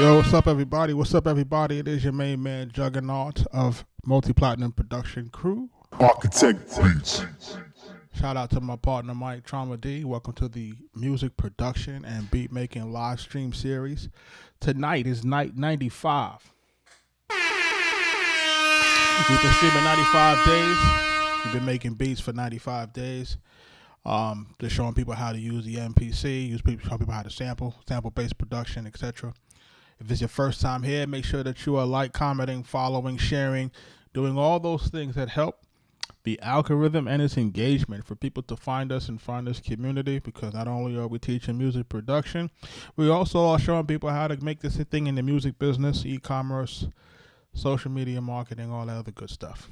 Yo, what's up, everybody? What's up, everybody? It is your main man, Juggernaut of Multi-Platinum Production Crew. Arkatech Beatz. Shout out to my partner, Mike Trauma D. Welcome to the music production and beat making live stream series. Tonight is night 95. We've been streaming 95 days. We've been making beats for 95 days. Just showing people how to use the MPC, showing people how to sample-based production, etc. If it's your first time here, make sure that you are commenting, following, sharing, doing all those things that help the algorithm and its engagement for people to find us and find this community, because not only are we teaching music production, we also are showing people how to make this a thing in the music business, e-commerce, social media marketing, all that other good stuff.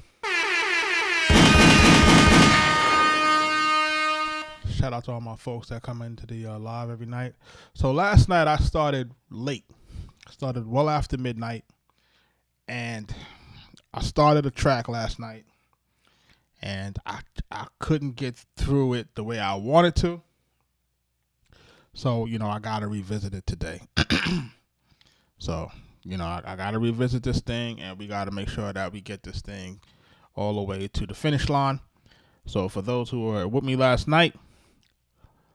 Shout out to all my folks that come into the live every night. So last night I started late. Started well after midnight, and I started a track last night, and I couldn't get through it the way I wanted to. So, I got to revisit it today. So, I got to revisit this thing, and we got to make sure that we get this thing all the way to the finish line. So for those who were with me last night,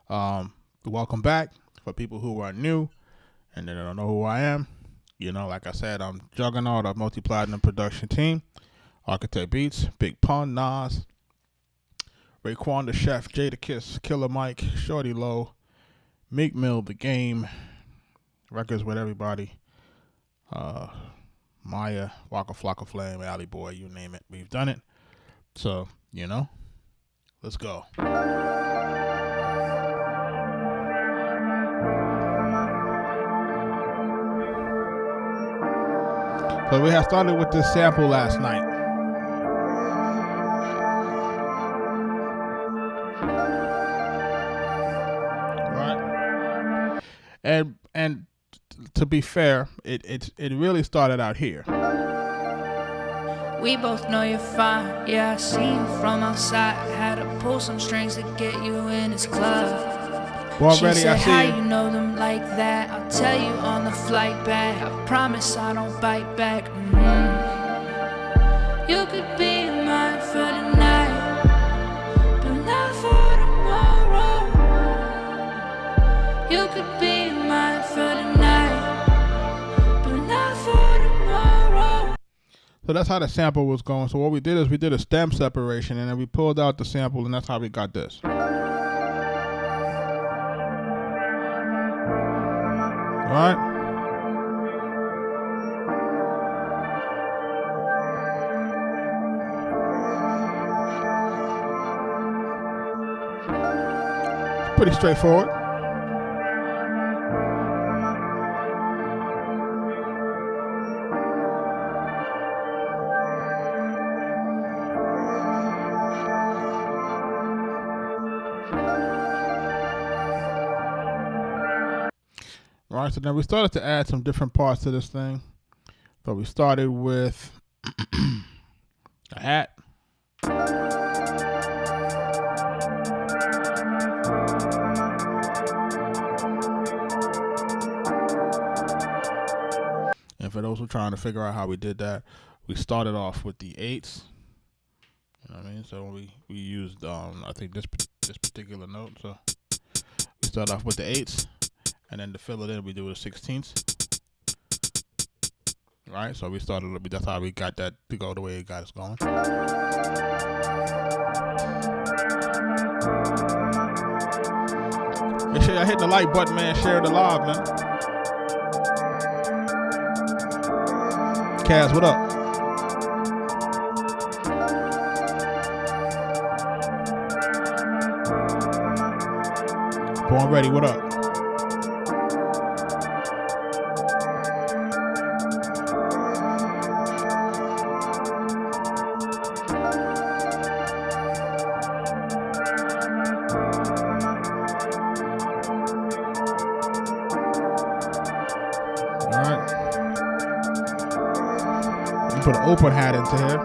welcome back. For people who are new and they don't know who I am, like I said, I'm Juggernaut of Multi-Platinum Production Team, Arkatech Beatz, Big Pun, Nas, Raekwon the Chef, Jada Kiss, Killer Mike, Shorty Low, Meek Mill, The Game, Records with Everybody, Maya, Waka Flocka Flame, Alley Boy, you name it, we've done it. So, let's go. So we had started with this sample last night. Right? And to be fair, it really started out here. We both know you're fine. Yeah, I see you from outside. Had to pull some strings to get you in this club. Well, She already said, I see how you. you know them like that? I'll tell you on the flight back. I promise I don't bite back. You could be mine for tonight, but not for tomorrow. You could be mine for tonight, but not for tomorrow. So that's how the sample was going. So what we did is we did a stem separation, and then we pulled out the sample, and that's how we got this. All right. Pretty straightforward. All right, so then we started to add some different parts to this thing. So we started with a hat. And for those who are trying to figure out how we did that, we started off with the eighths. You know what I mean? So we used I think this particular note. So we start off with the eighths, and then to fill it in, we do the 16ths. Right? So we started. That's how we got that to go the way it got us going. Make sure y'all hit the like button, man. Share the live, man. Kaz, what up? Born Ready, what up? Put an open hat into here.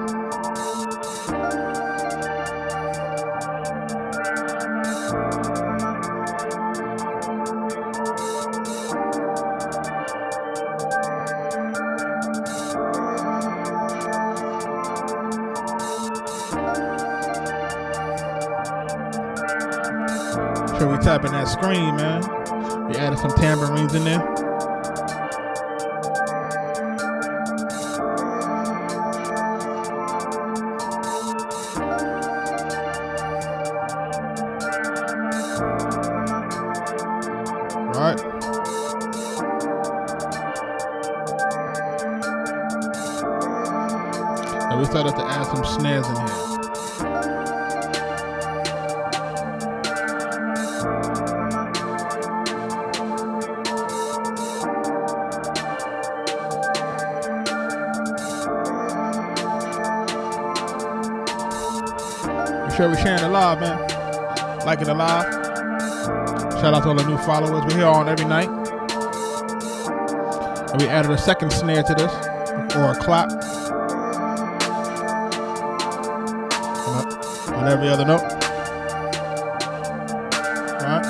Sure we tapping that screen, man. We added some tambourines in there. Right. And we started to add some snares in here. Make sure we're sharing it live, man. Like it alive. Shout out to all the new followers. We're here on every night. And we added a second snare to this, or a clap. On every other note. Alright.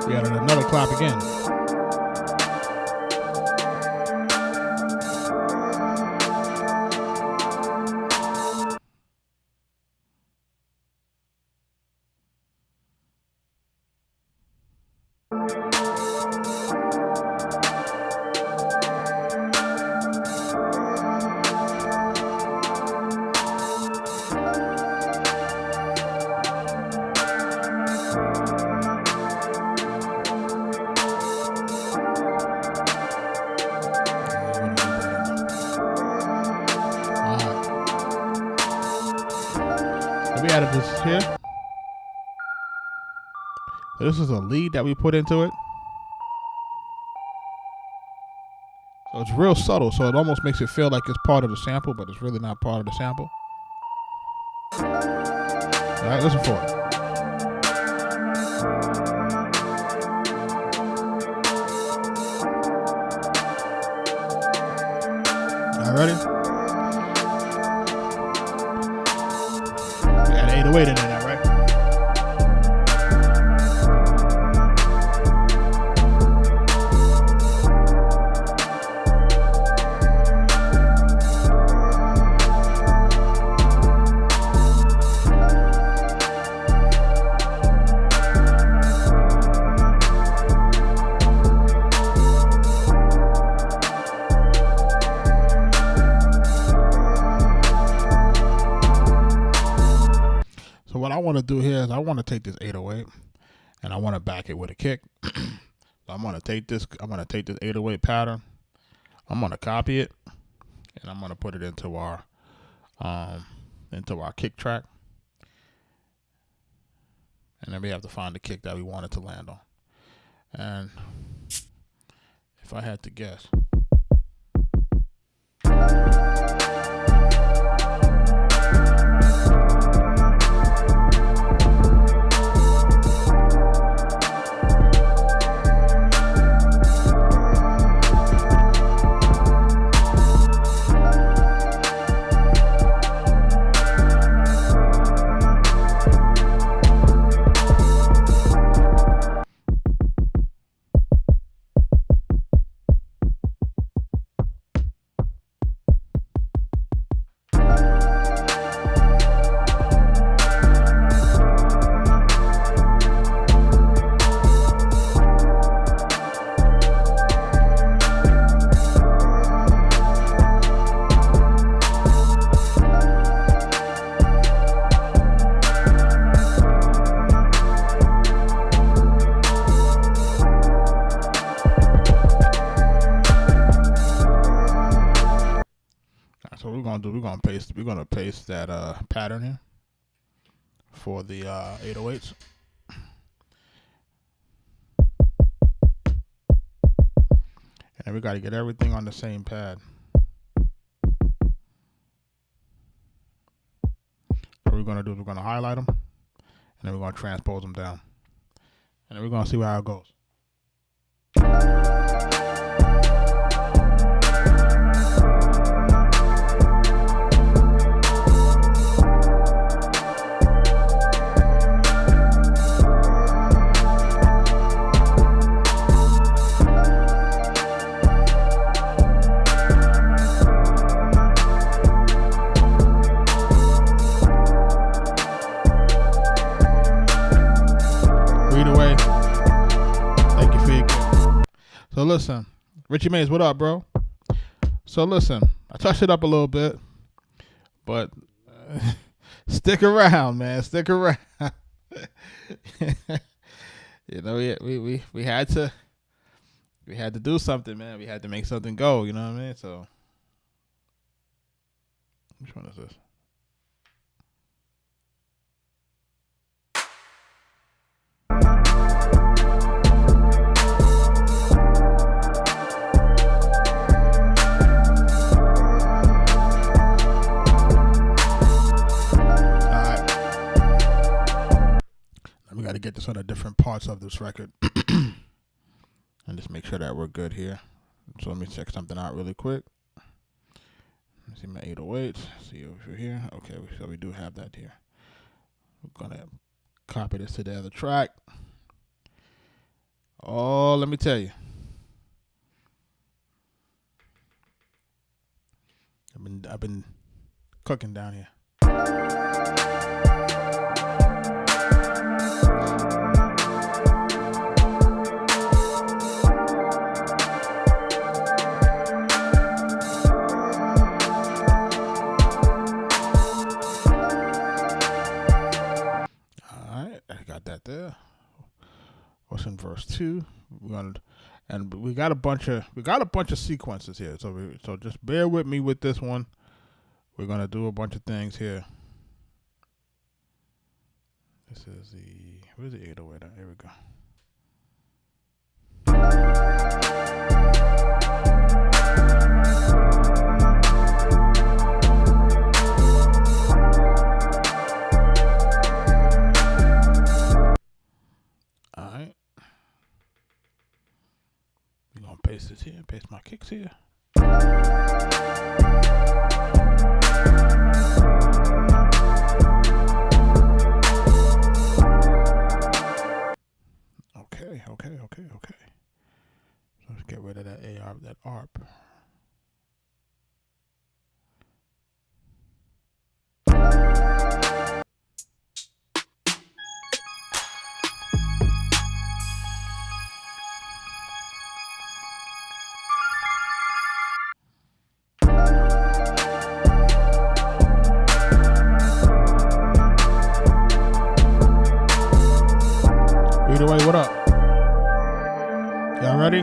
We added another clap again. We added this here. So this is a lead that we put into it. So it's real subtle, so it almost makes it feel like it's part of the sample, but it's really not part of the sample. All right, listen for it. All ready? We got an 808 in there now, right? So what I want to do here is I want to take this 808 and I want to back it with a kick. So I'm going to take this 808 pattern. I'm going to copy it and I'm going to put it into our kick track. And then we have to find the kick that we want it to land on. And if I had to guess, so we're gonna paste that pattern here for the 808s. And we got to get everything on the same pad. What we're gonna do is we're gonna highlight them, and then we're gonna transpose them down, and then we're gonna see how it goes. 808. Thank you for your gift. So listen, Richie Mays, what up, bro? So listen, I touched it up a little bit, but stick around, man. Stick around. You know, we had to do something, man. We had to make something go. You know what I mean? So, which one is this? We got to get this on the different parts of this record and just make sure that we're good here. So let me check something out really quick. Let's see my 808s. See if we're here. Okay, so we do have that here. We're going to copy this to the other track. Oh, let me tell you. I've been cooking down here. There. What's in verse 2? We got a bunch of sequences here. So just bear with me with this one. We're gonna do a bunch of things here. This is where's the 808 at? Here we go. Alright. We're gonna paste this here, paste my kicks here. Okay. So let's get rid of that ARP. Either way, what up? Y'all ready?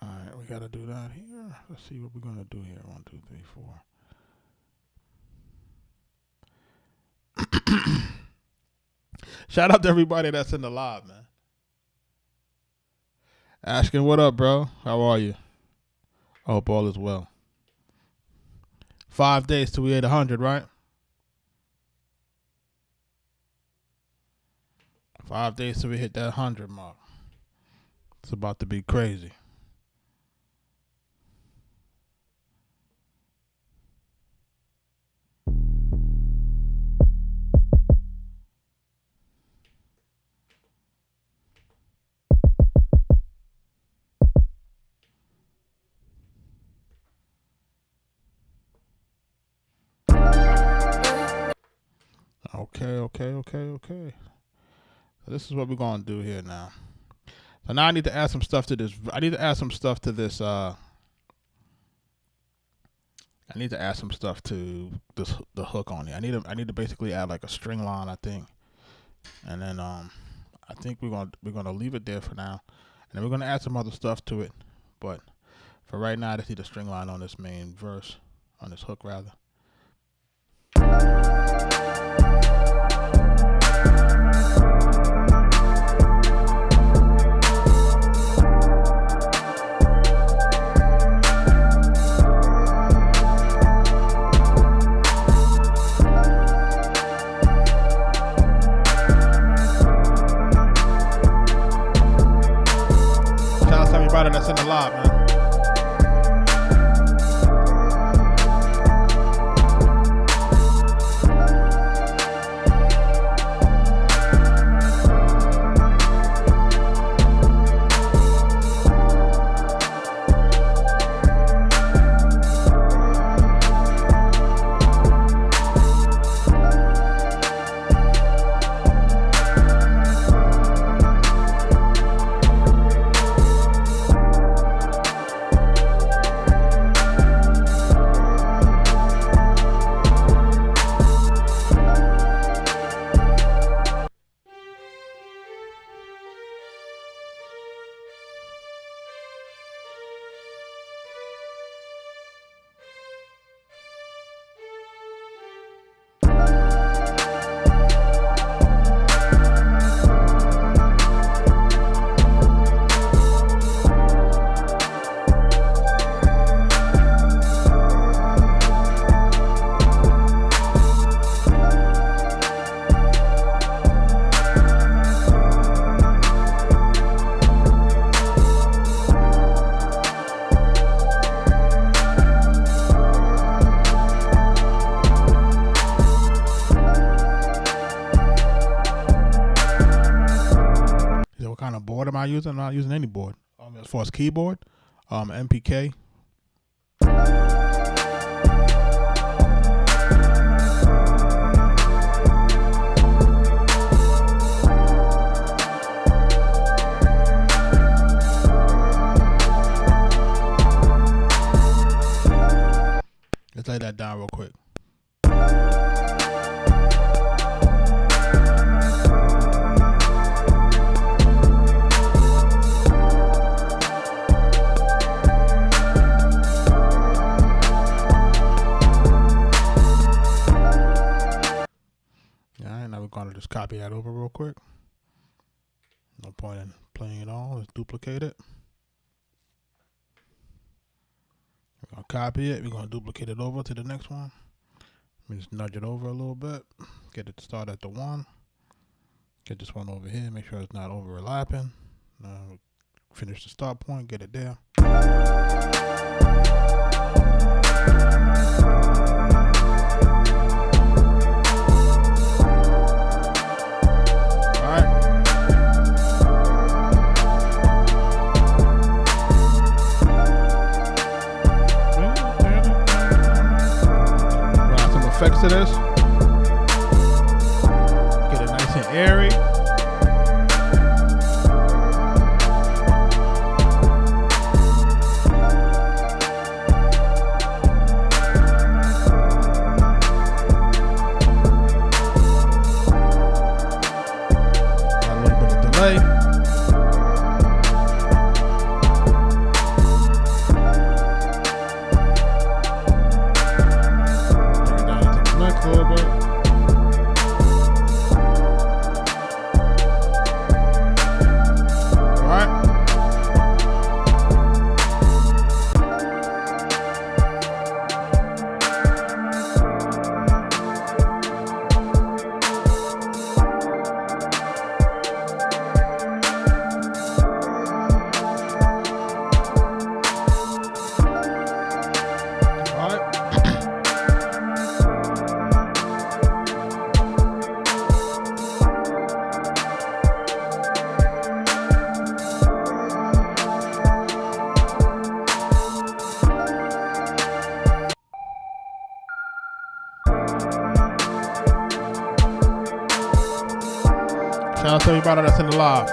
Alright, we gotta do that here. Let's see what we're gonna do here. 1, 2, 3, 4. Shout out to everybody that's in the live, man. Ashkin, what up, bro? How are you? I hope all is well. 5 days till we hit 100, right? 5 days till we hit that 100 mark. It's about to be crazy. Okay. So this is what we're gonna do here now. So now I need to add some stuff to this. I need to add some stuff to the hook on here. I need to basically add like a string line, I think. And then I think we're gonna leave it there for now. And then we're gonna add some other stuff to it. But for right now, I just need a string line on this main verse, on this hook rather. That's in the live, man. kind of board am I using? I'm not using any board. As far as keyboard, MPK. Let's lay that down real quick. Alright, now we're gonna just copy that over real quick. No point in playing it all. Let's duplicate it. We're gonna copy it. We're gonna duplicate it over to the next one. Let me just nudge it over a little bit. Get it to start at the 1. Get this one over here. Make sure it's not overlapping. Finish the start point. Get it there. Effects to this. Get it nice and airy. Got a little bit of delay. A little bit. All right. Shout out to everybody that's in the live.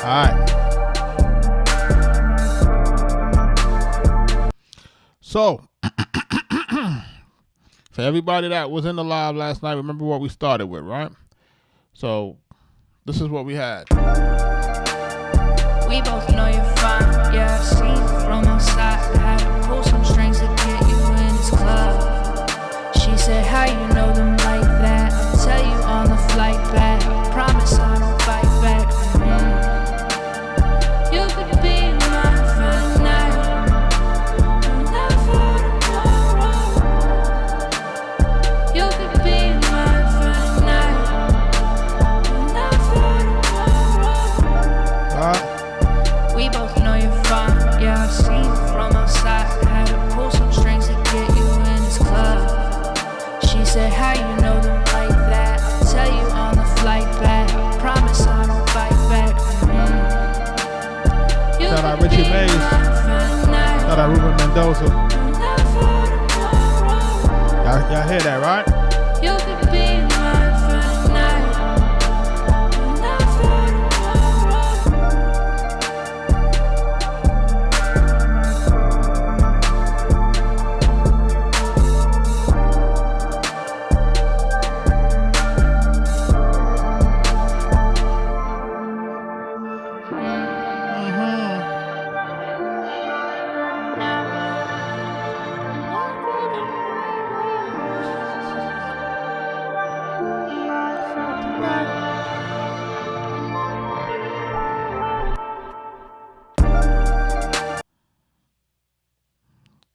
All right. So, for everybody that was in the live last night, remember what we started with, right? So, this is what we had. We both know you're fine, yeah, I see you from outside. Had to pull some strings to get you in this club. She said, how you know them like that? I'll tell you on the flight back. I promise I don't fight back. You could be mine for the night, and not for tomorrow. You could be mine for the night, and not for tomorrow. All right. We both know you're fine, yeah, I see you from outside. Had to pull some strings to get you in this club. She said, how you know them like that? I'll tell you on the flight back. I promise I don't fight back. Shout out Richie Mays. Shout out Ruben Mendoza. Y'all hear that, right? You could be mine for the night, and not for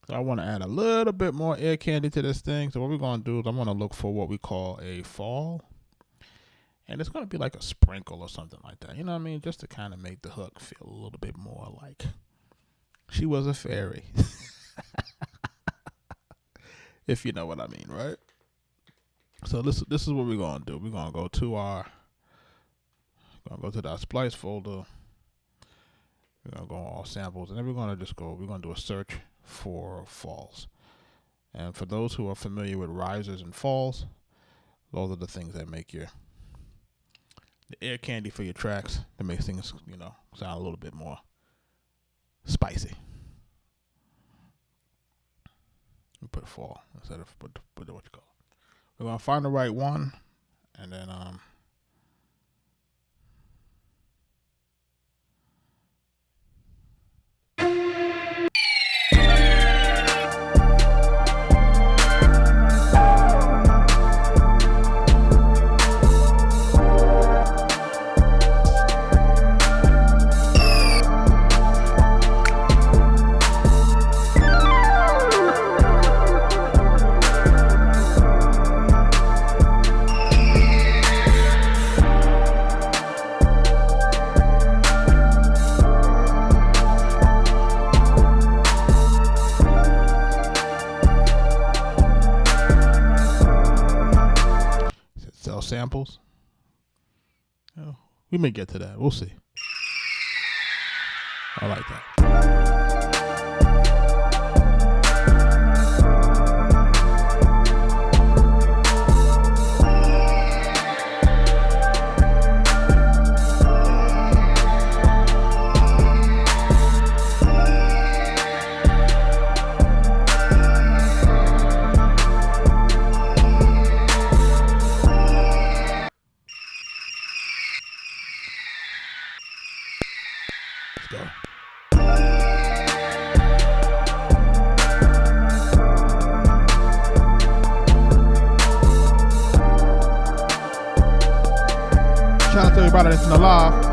So I want to add a little bit more air candy to this thing. So what we're going to do is I'm going to look for what we call a fall. And it's going to be like a sprinkle or something like that. You know what I mean? Just to kind of make the hook feel a little bit more like she was a fairy. If you know what I mean, right? So this is what we're going to do. We're going to go to the splice folder. We're going to go on all samples. And then we're going to do a search for falls. And for those who are familiar with risers and falls, those are the things that make the air candy for your tracks, that makes things, sound a little bit more spicy. We put fall instead of put what you call it. We're gonna find the right one, and then samples. We may get to that. We'll see. I like that. Let's go. Shout out to everybody that's in the live.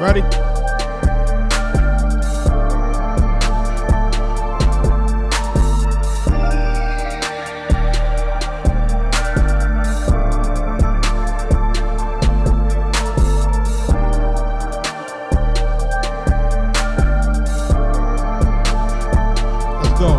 Ready? Let's go.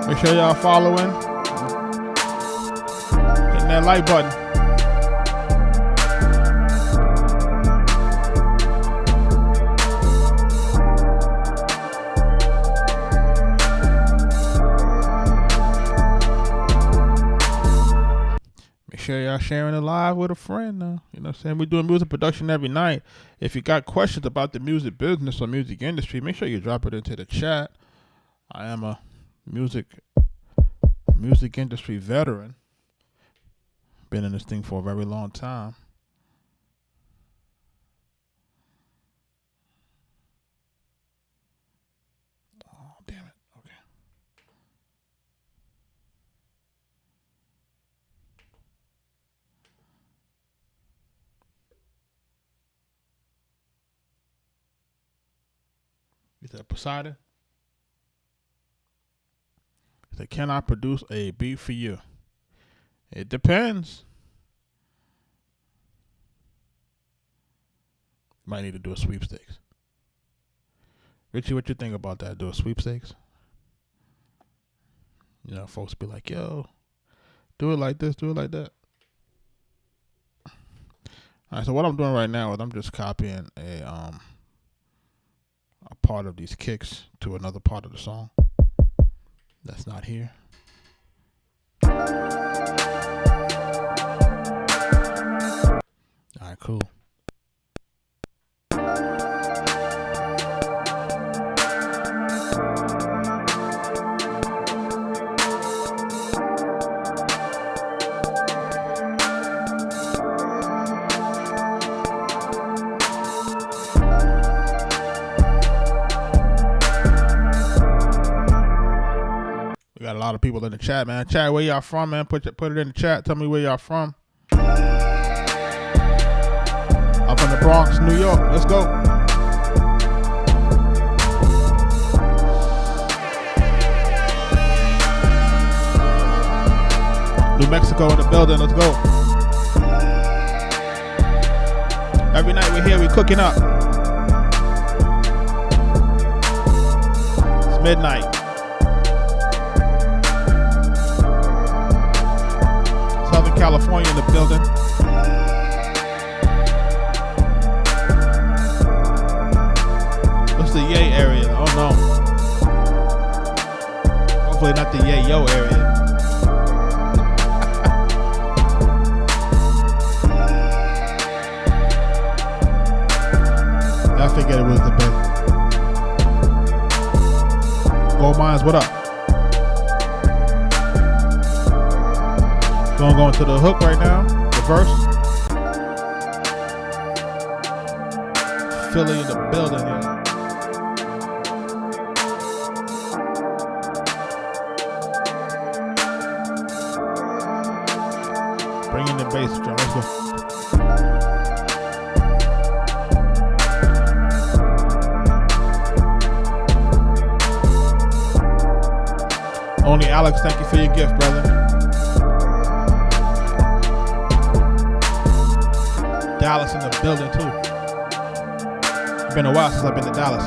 Make sure y'all following, hitting that like button. Make sure y'all sharing it live with a friend now. You know what I'm saying? We're doing music production every night. If you got questions about the music business or music industry, make sure you drop it into the chat. I am a music industry veteran. Been in this thing for a very long time. Oh, damn it. Okay. Is that Poseidon? They cannot produce a beat for you. It depends. Might need to do a sweepstakes. Richie, what you think about that? Do a sweepstakes? You know, folks be like, yo, do it like this, do it like that. All right, so what I'm doing right now is I'm just copying a part of these kicks to another part of the song that's not here. All right, cool. We got a lot of people in the chat, man. Chat, where y'all from, man? Put it in the chat. Tell me where y'all from. I'm from the Bronx, New York. Let's go. New Mexico in the building. Let's go. Every night we're here, we cooking up. It's midnight. Southern California in the building. What's the Yay area? Oh no. Hopefully not the Yayo area. I figured it was the best. Gold Mines, what up? Gonna go into the hook right now, the verse. Philly in the building, yeah. Bring in the bass drum, let's go. Only Alex, thank you for your gift, brother. Dallas in the building too. It's been a while since I've been to Dallas.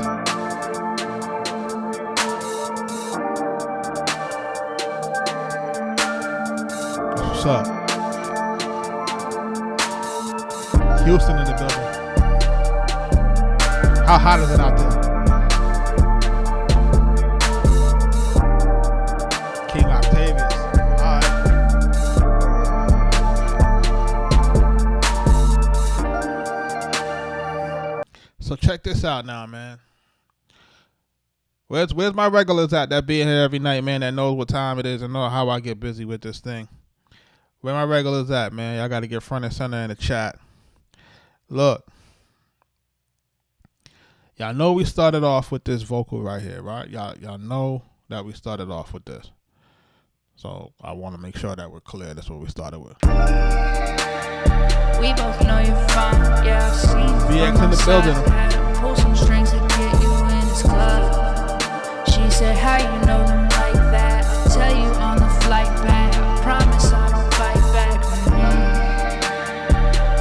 What's up? Houston in the building. How hot is it out there? King Octavius. Alright. So check this out now, man. Where's my regulars at that being here every night, man, that knows what time it is and know how I get busy with this thing? Where my regulars at, man? Y'all got to get front and center in the chat. Look. Y'all know we started off with this vocal right here, right? Y'all know that we started off with this. So I want to make sure that we're clear. That's what we started with. We both know you're fine, yeah, I've seen BX from in the outside. building. Had to pull some strings to get you in this club. She said, how you know them like that? I'll tell you on the flight back. I promise I don't fight back.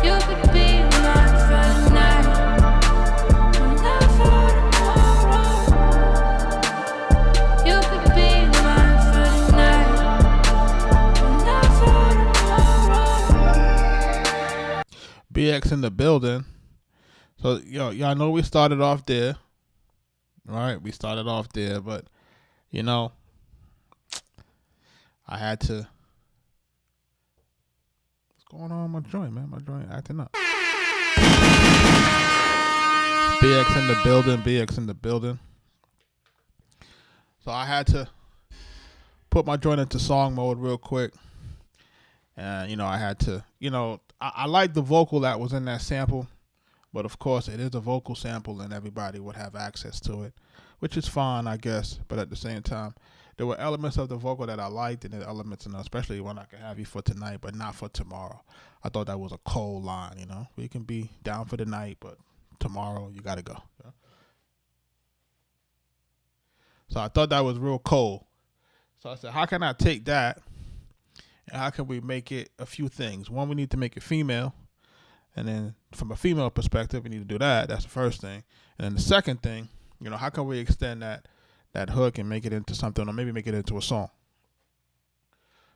You could be mine for the night, but not for tomorrow. You could be mine for the night, but not for tomorrow. BX in the building. So y'all know we started off there, right? We started off there, but you know, I had to. What's going on with my joint, man? My joint acting up. BX in the building. BX in the building. So I had to put my joint into song mode real quick, and I had to. I like the vocal that was in that sample. But of course, it is a vocal sample and everybody would have access to it, which is fine, I guess. But at the same time, there were elements of the vocal that I liked and the elements, especially one I could have you for tonight, but not for tomorrow. I thought that was a cold line, We can be down for the night, but tomorrow you got to go. So I thought that was real cold. So I said, how can I take that and how can we make it a few things? One, we need to make it female. And then from a female perspective, we need to do that. That's the first thing. And then the second thing, how can we extend that hook and make it into something, or maybe make it into a song?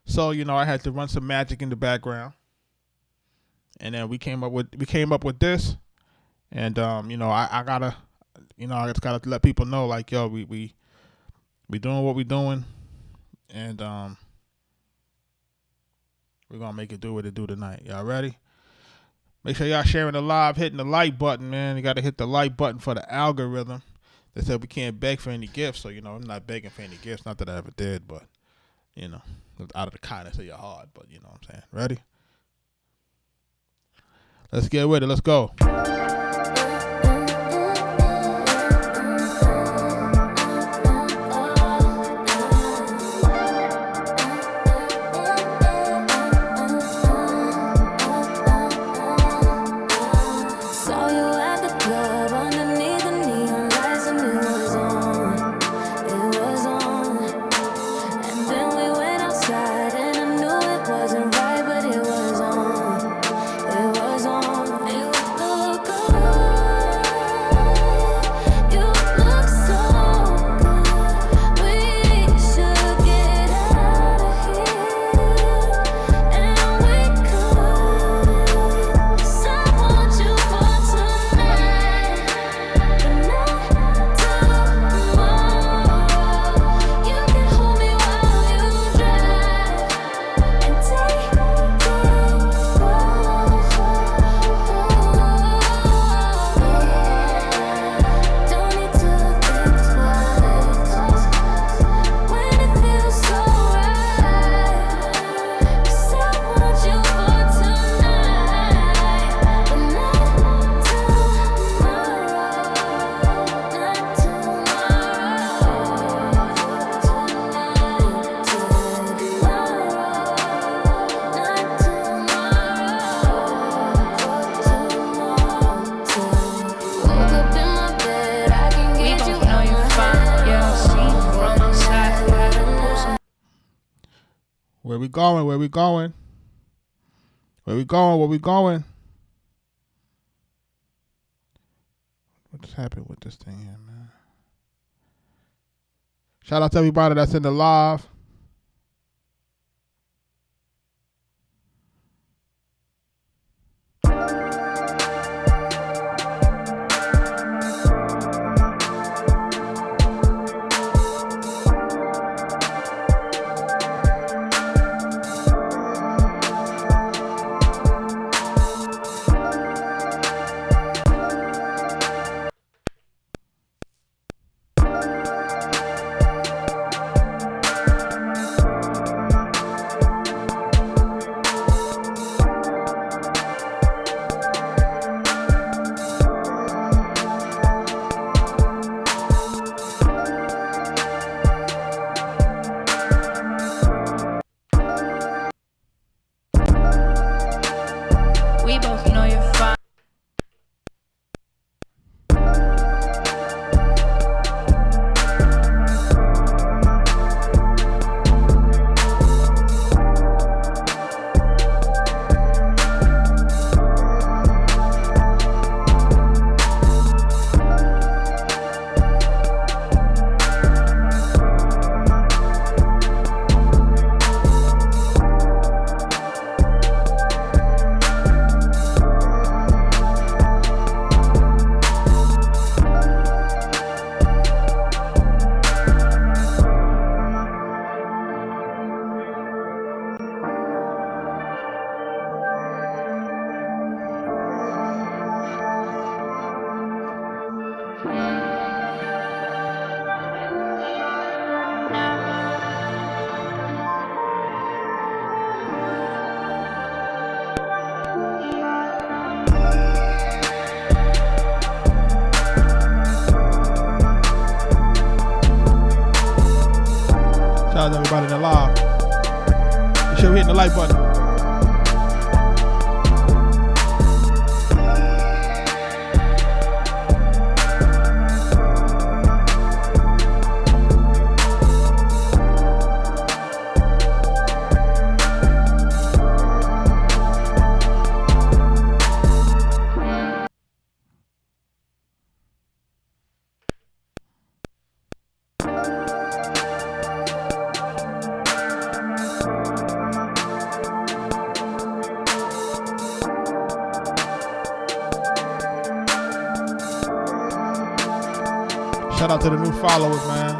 So, I had to run some magic in the background. and then we came up with this, and you know, I gotta, you know, I just gotta let people know, like, yo, we doing what we doing, and we're gonna make it do what it do tonight. Y'all ready? Make sure y'all sharing the live, hitting the like button, man. You gotta hit the like button for the algorithm. They said we can't beg for any gifts, so, you know, I'm not begging for any gifts. Not that I ever did, but, you know, out of the kindness of your heart. But you know what I'm saying. Ready? Let's get with it. Let's go. Where we going? Where we going? Where we going? Where we going? What's happened with this thing here, man? Shout out to everybody that's in the live. We both know you're fine. Shout out to everybody in the live. You should be hitting the like button. Shout out to the new followers, man.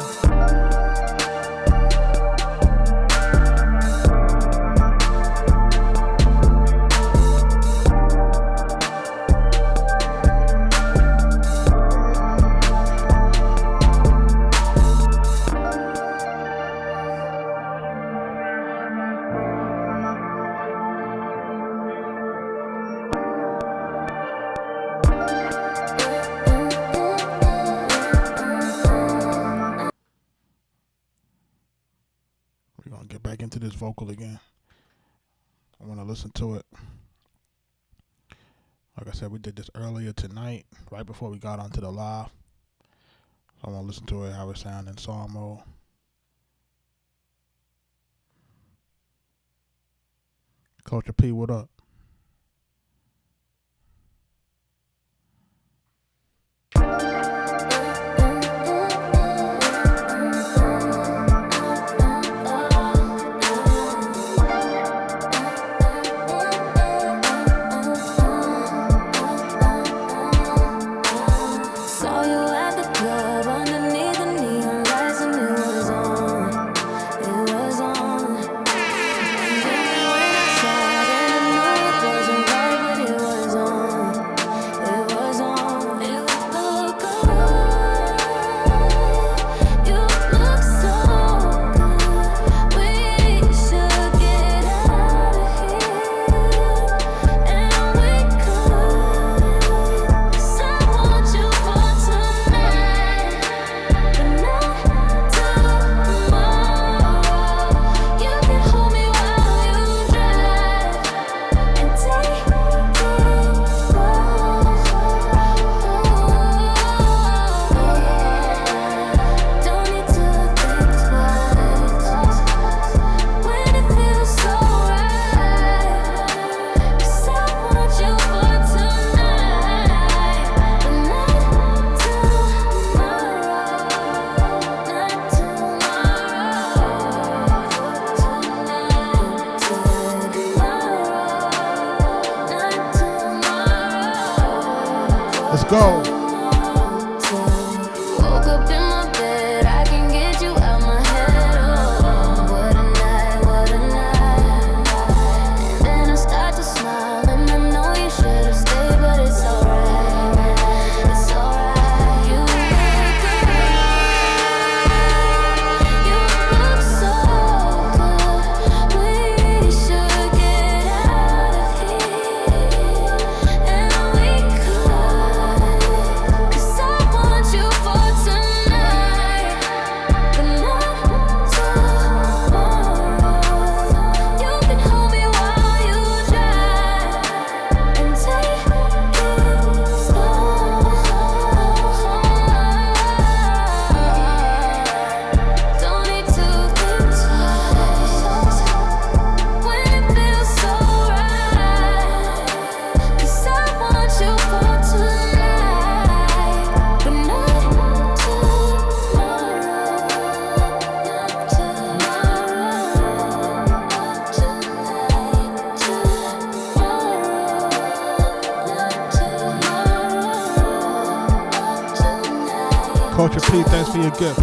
This vocal again. I want to listen to it. Like I said, we did this earlier tonight, right before we got onto the live. So I want to listen to it, how it sounds in song mode. Culture P, what up? Let's go. Woke up in my bed, I can get you out my head. Oh, what a night, what a night. And then I start to smile, and I know you should have stayed, but it's alright. It's alright. You look so good. We should get out of here, and we could. 'Cause I want you for tonight, but not tomorrow. You can hold me while you drive, and take it slow. Don't need to think twice when it feels so right. 'Cause I want you for tonight, but not Culture P, thanks for your gift.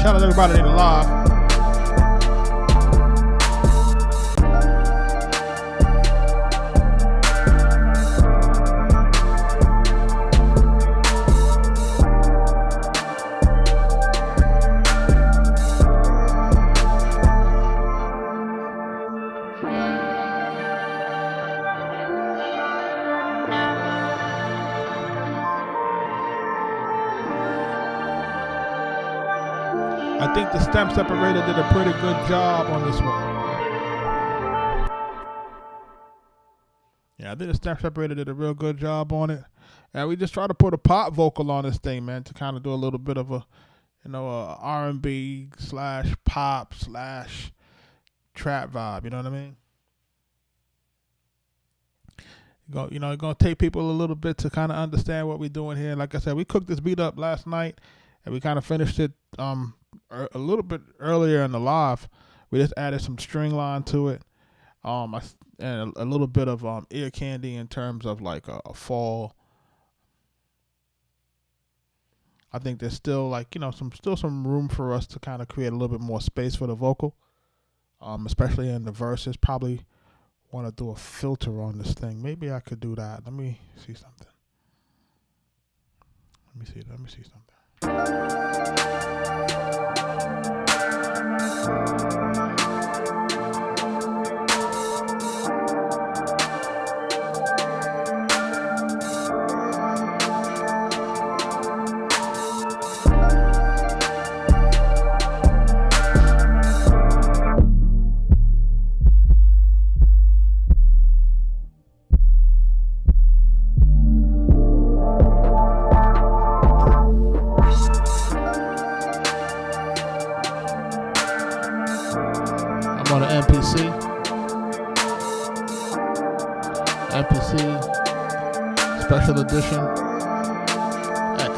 Shout out to everybody in the live. stem separator did a pretty good job on this one. Yeah, I think the stem separator did a real good job on it. And we just try to put a pop vocal on this thing, man, to kind of do a little bit of a, a R&B / pop / trap vibe. You know what I mean? It's gonna take people a little bit to kind of understand what we're doing here. Like I said, we cooked this beat up last night, and we kind of finished it a little bit earlier in the live. We just added some string line to it, and a little bit of ear candy in terms of like a fall. I think there's still some room for us to kind of create a little bit more space for the vocal, especially in the verses. Probably want to do a filter on this thing. Maybe I could do that. Let me see something. Let me see something. On the MPC Special Edition X.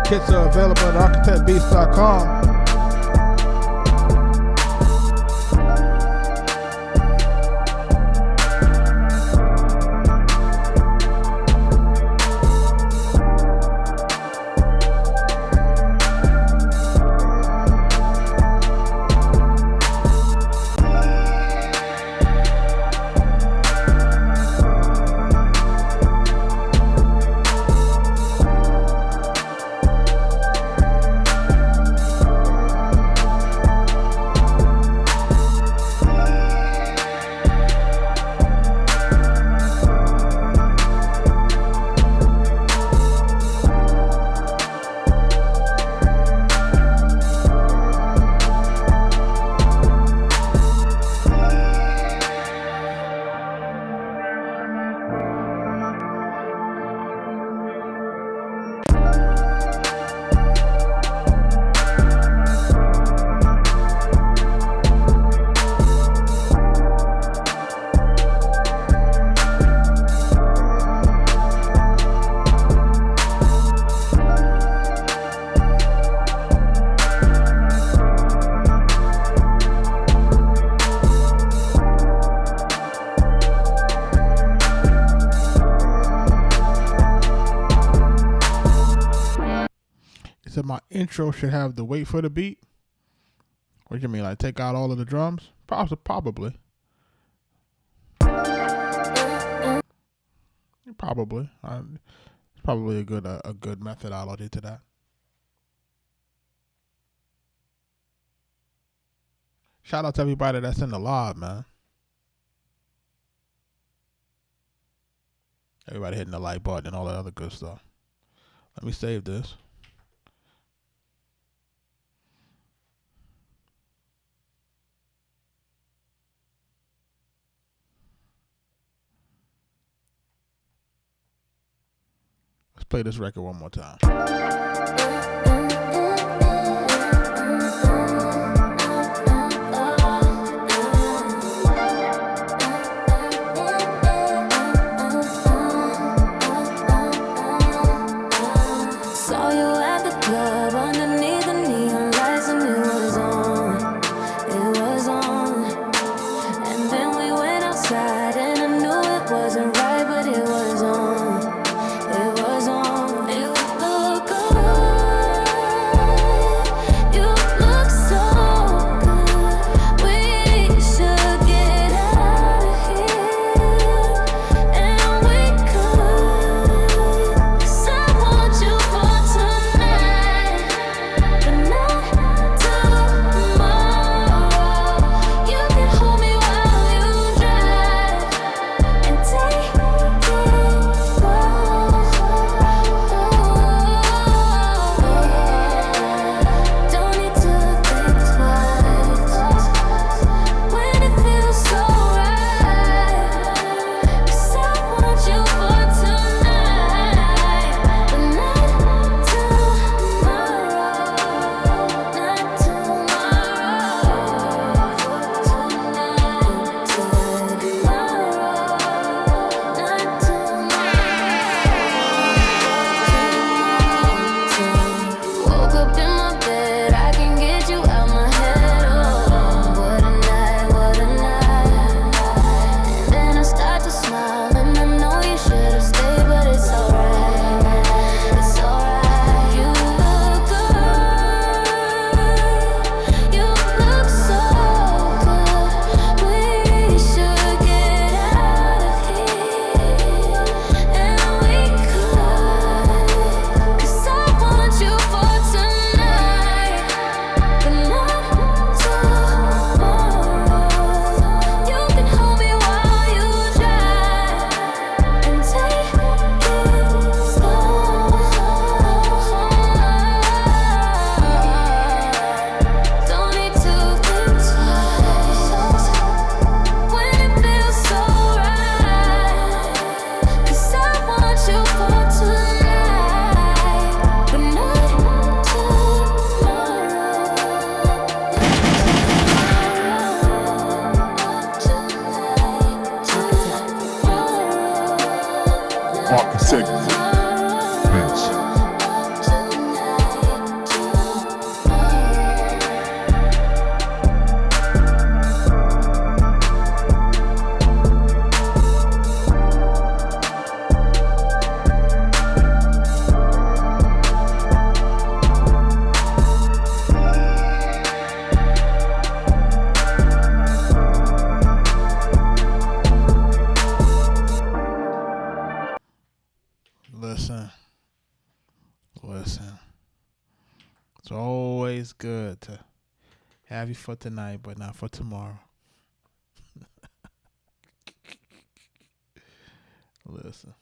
Kits are available at arkatechbeatz.com. Said my intro should have the wait for the beat. What do you mean, like take out all of the drums? Probably. Probably. It's probably a good methodology to that. Shout out to everybody that's in the live, man. Everybody hitting the like button and all that other good stuff. Let me save this. Let's play this record one more time. Arkatech Beatz. Listen. It's always good to have you for tonight, but not for tomorrow. Listen.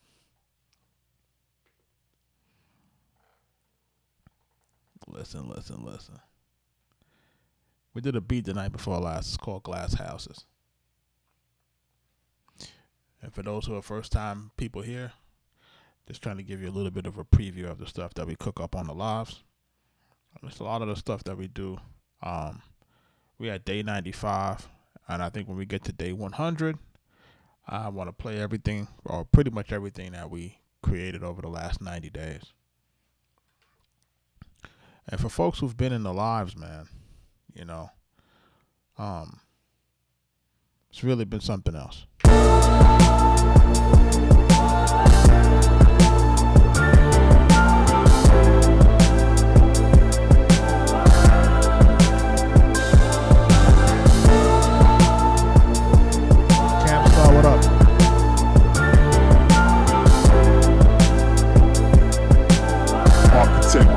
Listen. We did a beat the night before last. It's called Glass Houses. And for those who are first time people here, just trying to give you a little bit of a preview of the stuff that we cook up on the lives. It's a lot of the stuff that we do. We at day 95, and I think when we get to day 100, I want to play everything, or pretty much everything that we created over the last 90 days. And for folks who've been in the lives, man, you know, it's really been something else. What up? Arkatech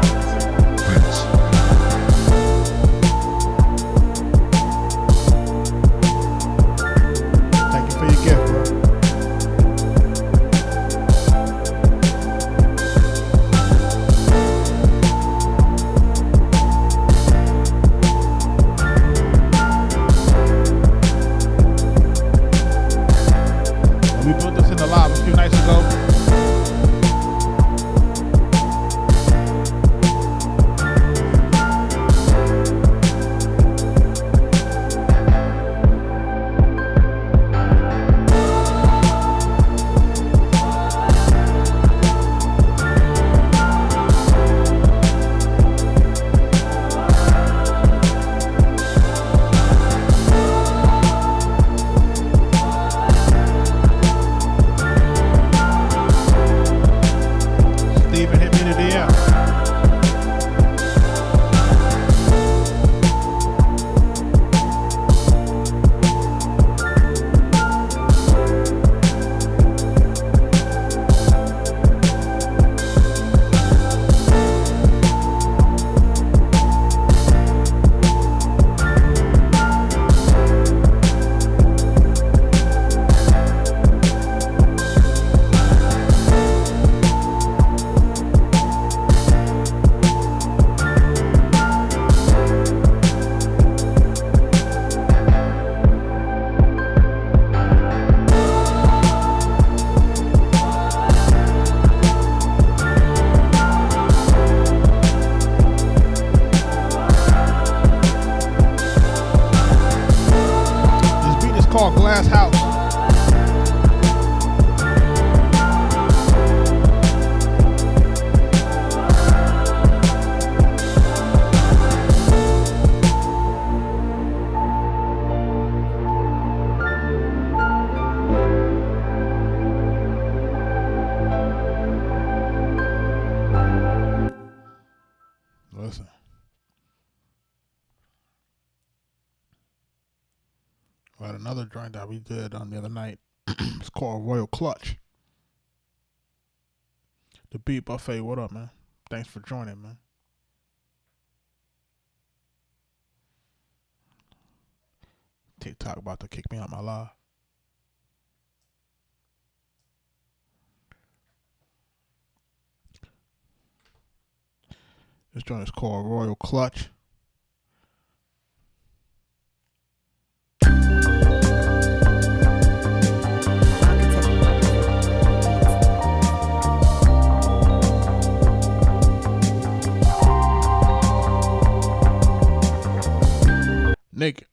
Beatz. called Glass House. Listen. We had another joint that we did on the other night. It's called Royal Clutch. The Beat Buffet, what up, man? Thanks for joining, man. TikTok about to kick me out my live. This joint is called Royal Clutch.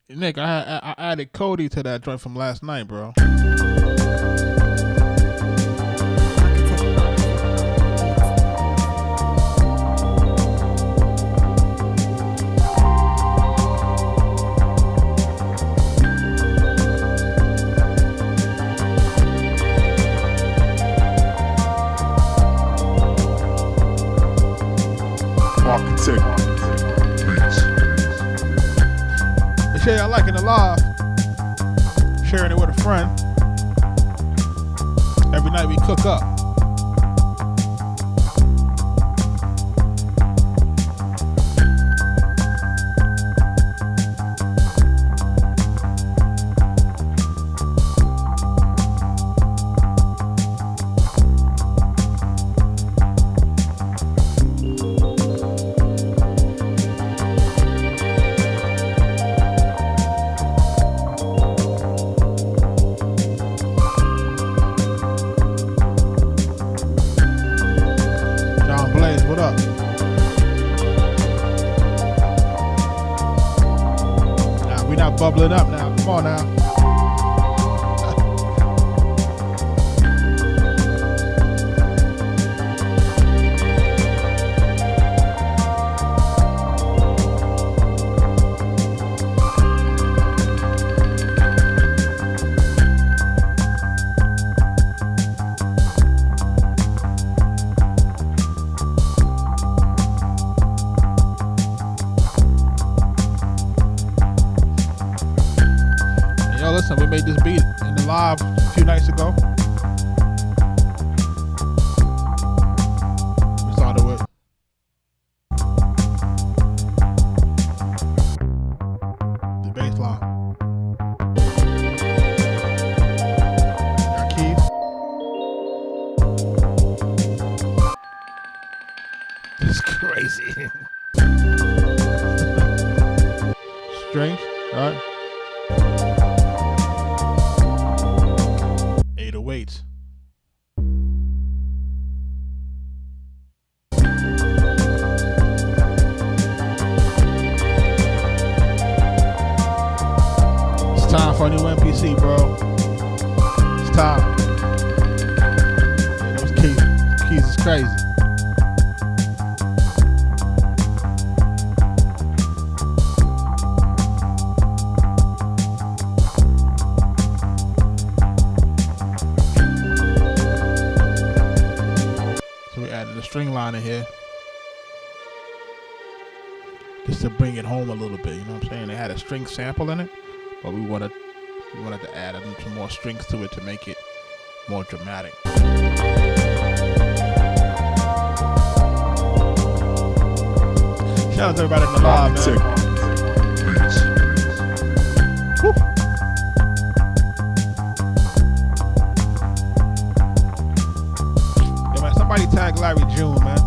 Nick, I added Cody to that joint from last night, bro. Arkatech Beatz. Share y'all liking the live, sharing it with a friend. Every night we cook up. Bubbling up now. Come on now. Listen, we made this beat in the live a few nights ago. We started with the bass line. Got keys. It's crazy. Strings, alright. 808s. It's time for a new MPC, bro. It's time. Yeah, those keys is crazy. The string line in here just to bring it home a little bit, you know what I'm saying? They had a string sample in it, but we wanted to add some more strings to it to make it more dramatic. Shout out to everybody in the live, man. Woo. Somebody tag Larry June, man.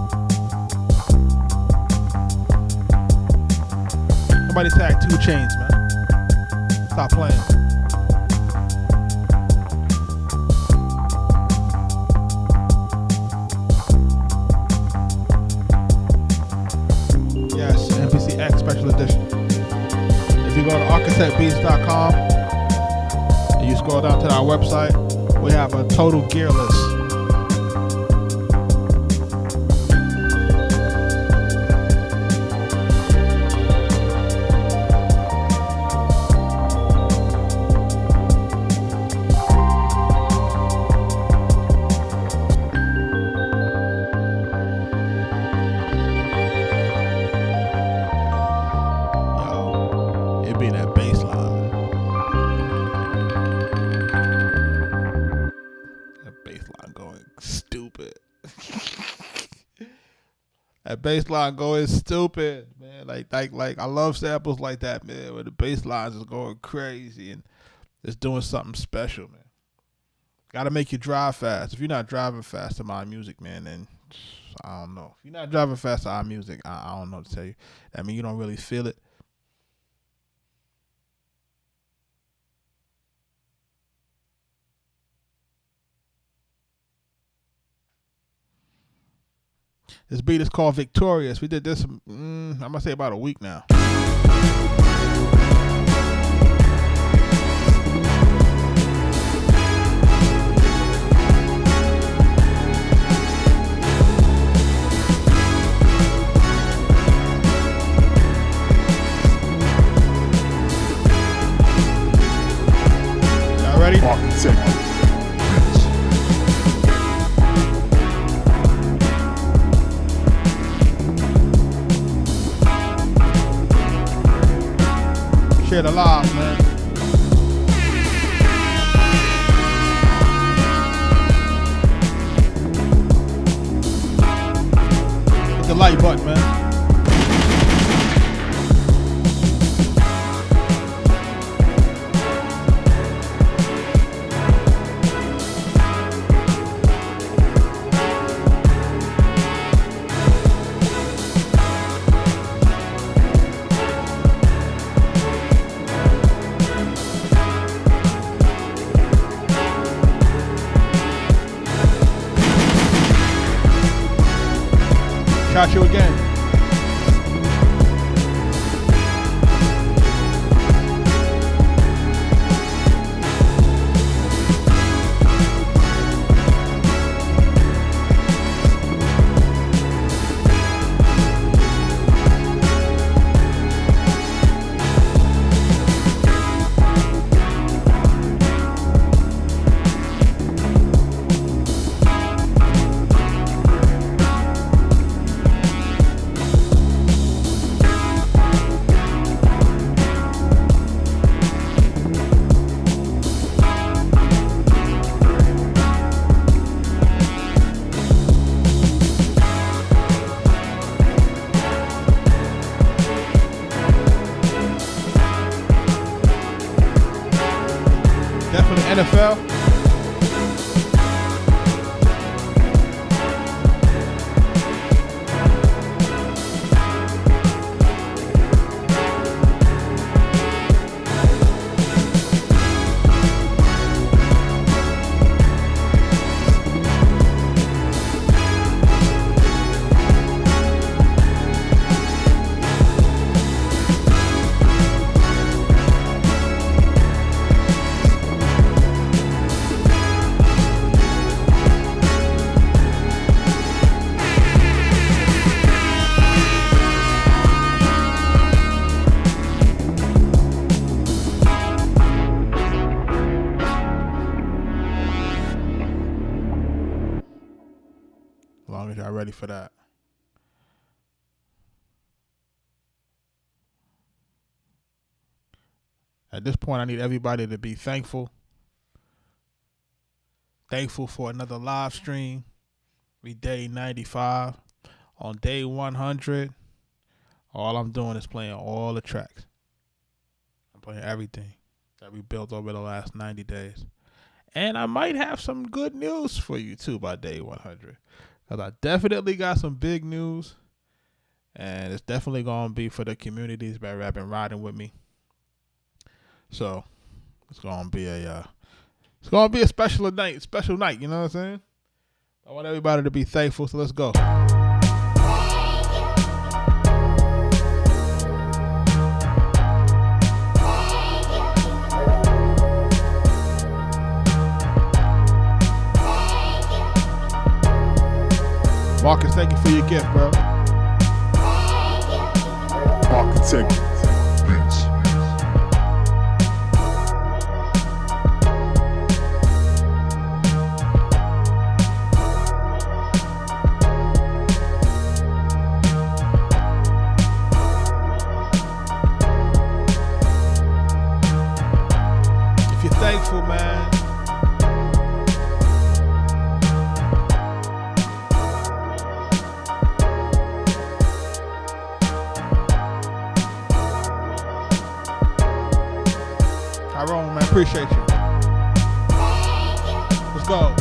Somebody tag 2 Chainz, man. Stop playing. Yes, MPC X Special Edition. If you go to arkatechbeatz.com, scroll down to our website. We have a total gear list. That bass line going stupid, man. Like I love samples like that, man, where the bass lines is going crazy and it's doing something special, man. Gotta make you drive fast. If you're not driving fast to my music, man, then I don't know. If you're not driving fast to our music, I don't know what to tell you. That means you don't really feel it. This beat is called Victorious. We did this, I'm going to say about a week now. Y'all ready? Arkatech Beatz. Share the live, man. Hit the like button, man. Got you again. NFL. As long as y'all ready for that. At this point, I need everybody to be thankful. Thankful for another live stream. We day 95. On day 100, all I'm doing is playing all the tracks. I'm playing everything that we built over the last 90 days. And I might have some good news for you, too, by day 100. Because I definitely got some big news. And it's definitely going to be for the communities that have been riding with me. So it's going to be a special night, you know what I'm saying? I want everybody to be thankful, so let's go. Marcus, thank you for your gift, bro. Arkatech Beatz. If you're thankful, man. Tyrone, man, appreciate you. Let's go.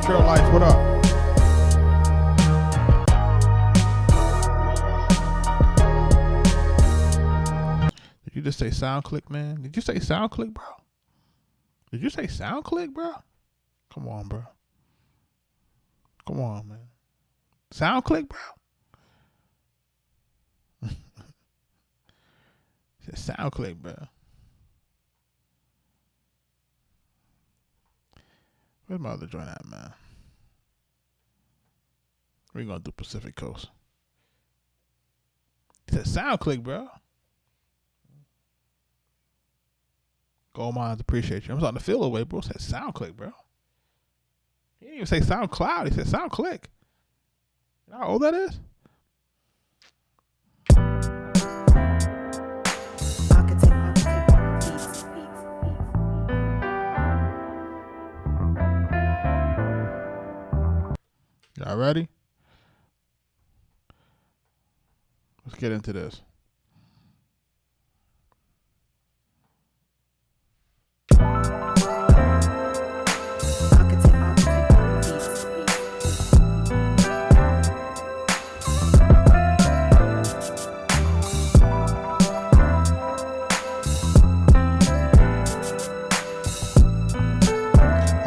Trail Life, what up? Did you just say sound click, man? Did you say sound click, bro? Did you say sound click, bro? Come on, bro. Come on, man. Sound click, bro. Said sound click, bro. Where's my other joint at, man? We're gonna do Pacific Coast. He said sound click, bro. Gold Mines, appreciate you. I'm starting to feel away, bro. He said sound click, bro. He didn't even say sound cloud. He said sound click. You know how old that is? Y'all ready? Let's get into this.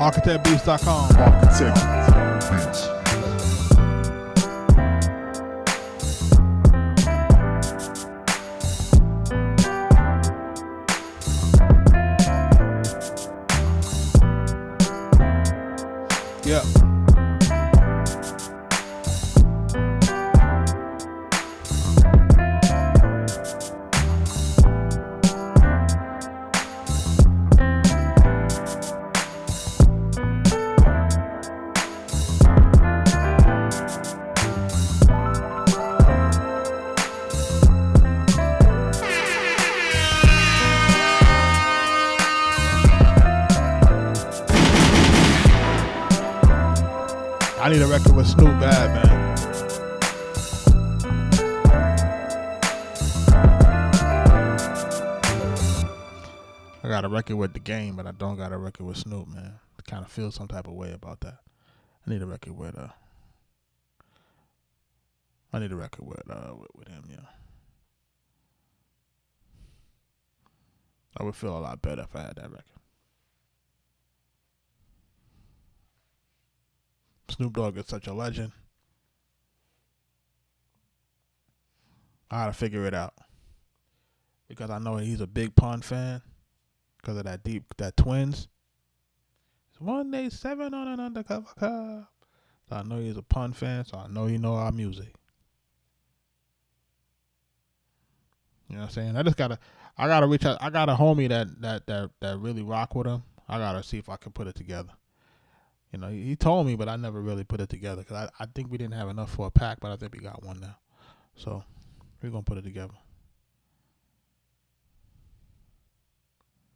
ArkatechBeatz.com. Arkatech Beatz. Yep. I need a record with Snoop bad, man. I got a record with The Game, but I don't got a record with Snoop, man. I kind of feel some type of way about that. I need a record with him, yeah. I would feel a lot better if I had that record. Snoop Dogg is such a legend. I gotta figure it out. Because I know he's a big Pun fan. Because of that Twins. It's 187 on an undercover cop. So I know he's a Pun fan, so I know he know our music. You know what I'm saying? I gotta reach out. I got a homie that really rock with him. I gotta see if I can put it together. You know, he told me, but I never really put it together because I think we didn't have enough for a pack, but I think we got one now. So we're going to put it together.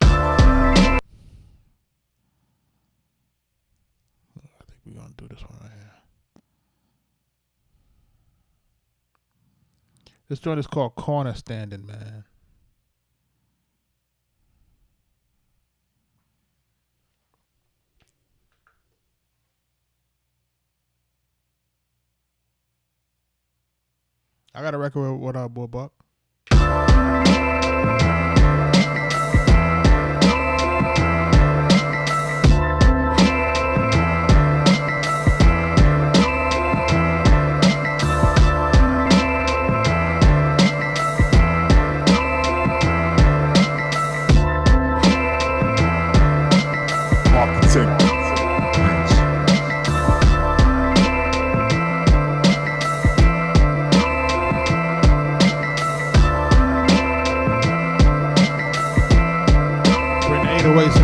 I think we're going to do this one right here. This joint is called Corner Standing, man. I got a record with what up, Boy Buck.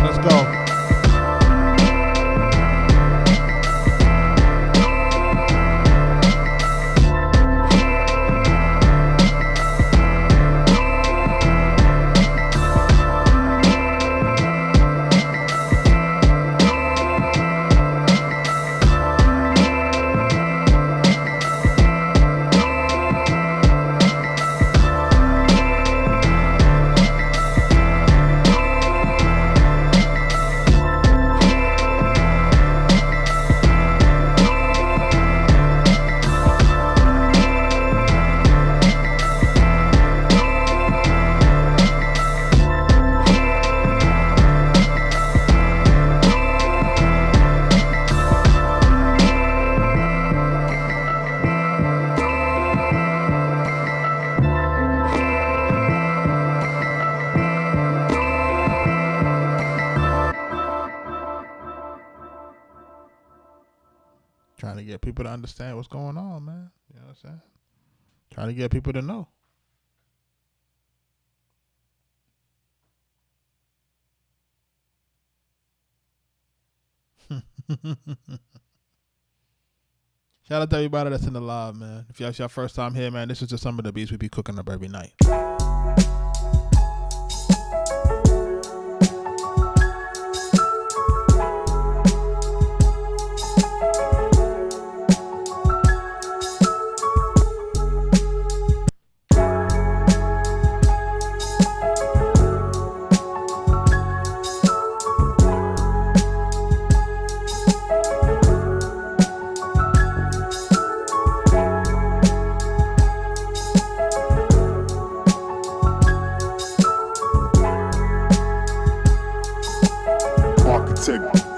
Let's go. Trying to get people to understand what's going on, man. You know what I'm saying? Trying to get people to know. Shout out to everybody that's in the live, man. If y'all your first time here, man, this is just some of the beats we be cooking up every night. Arkatech Beatz.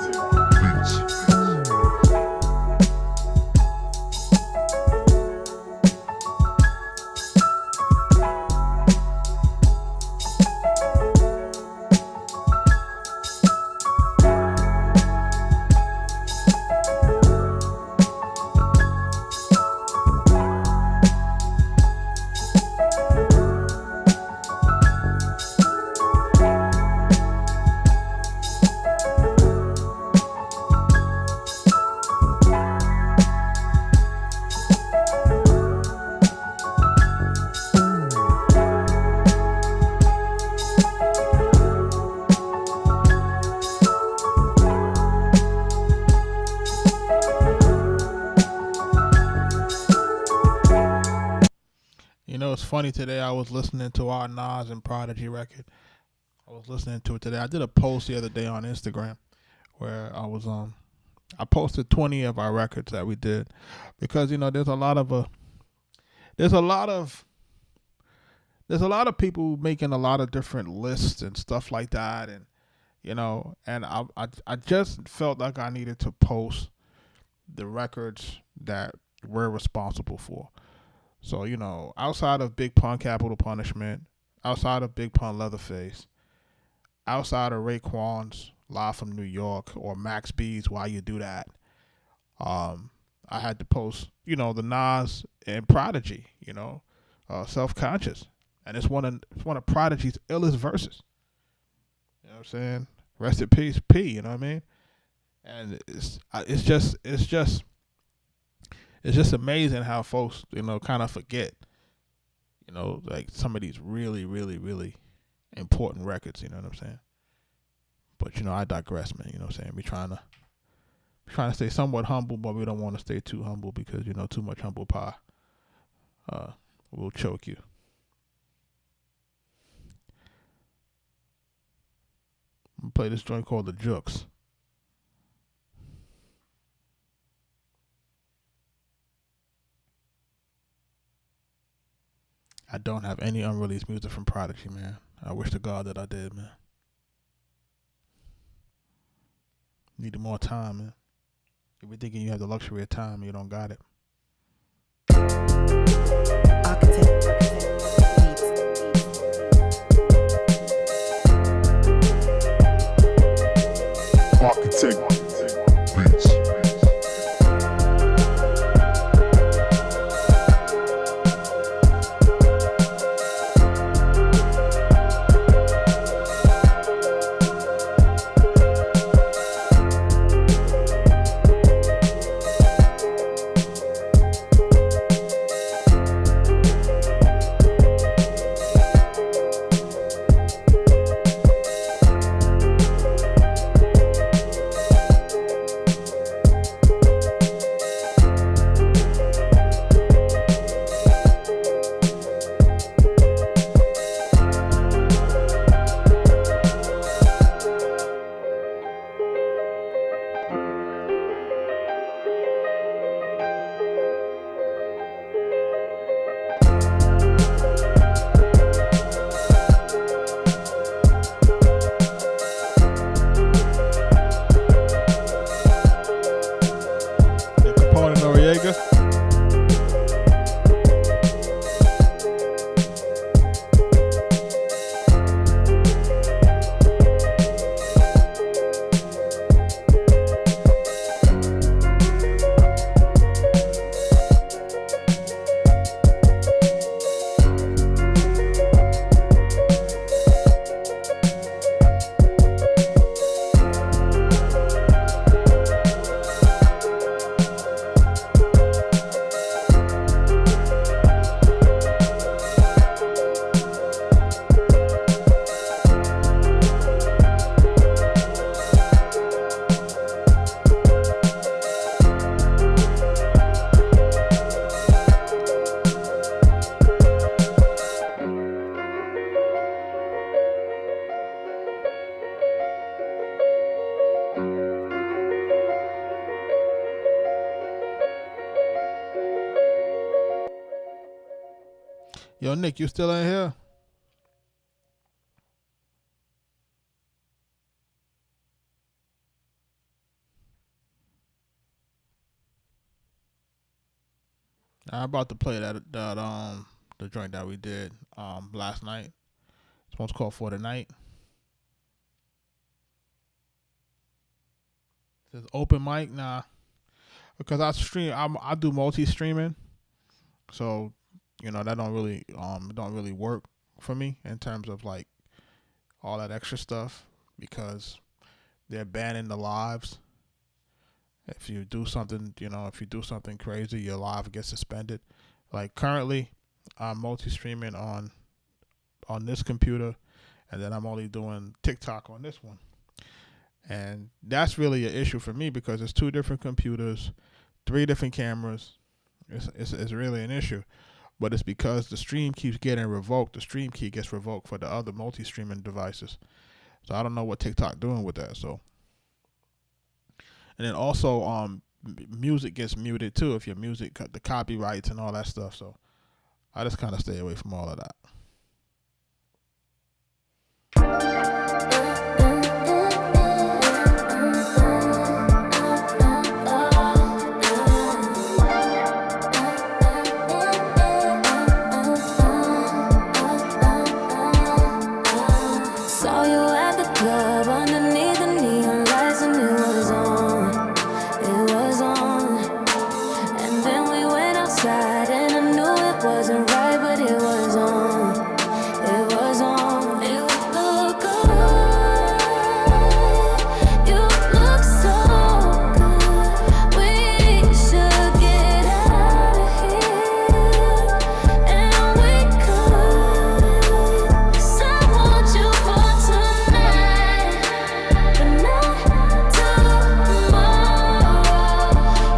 You know, it's funny today. I was listening to our Nas and Prodigy record. I was listening to it today. I did a post the other day on Instagram where I posted 20 of our records that we did because you know there's a lot of people making a lot of different lists and stuff like that, and you know, and I just felt like I needed to post the records that we're responsible for. So, you know, outside of Big Pun Capital Punishment, outside of Big Pun Leatherface, outside of Raekwon's Live from New York or Max B's Why You Do That, I had to post, you know, the Nas and Prodigy, you know, Self-Conscious. And it's one of Prodigy's illest verses. You know what I'm saying? Rest in peace, P, you know what I mean? And it's just amazing how folks, you know, kind of forget, you know, like some of these really, really, really important records, you know what I'm saying? But, you know, I digress, man, you know what I'm saying? We're trying to stay somewhat humble, but we don't want to stay too humble because, you know, too much humble pie will choke you. I'm going to play this joint called The Jukes. I don't have any unreleased music from Prodigy, man. I wish to God that I did, man. Needed more time, man. If you're thinking you have the luxury of time, you don't got it. Arkatech Beatz. Arkatech Beatz. Yo, Nick, you still in here? I'm about to play that the joint that we did last night. This one's called For the Night. It says open mic, nah, because I do multi-streaming, so that don't really work for me in terms of like all that extra stuff, because they're banning the lives. If you do something, crazy, your live gets suspended. Like currently, I'm multi-streaming on this computer, and then I'm only doing TikTok on this one. And that's really an issue for me because it's 2 different computers, 3 different cameras. It's really an issue. But it's because the stream keeps getting revoked. The stream key gets revoked for the other multi-streaming devices. So I don't know what TikTok doing with that. So. And then also, music gets muted too if your music cut the copyrights and all that stuff. So I just kind of stay away from all of that. Saw you at the club underneath the neon lights, and it was on. And then we went outside, and I knew it wasn't right, but it was on. You look good, you look so good. We should get out of here, and we could. 'Cause I want you for tonight, but not tomorrow.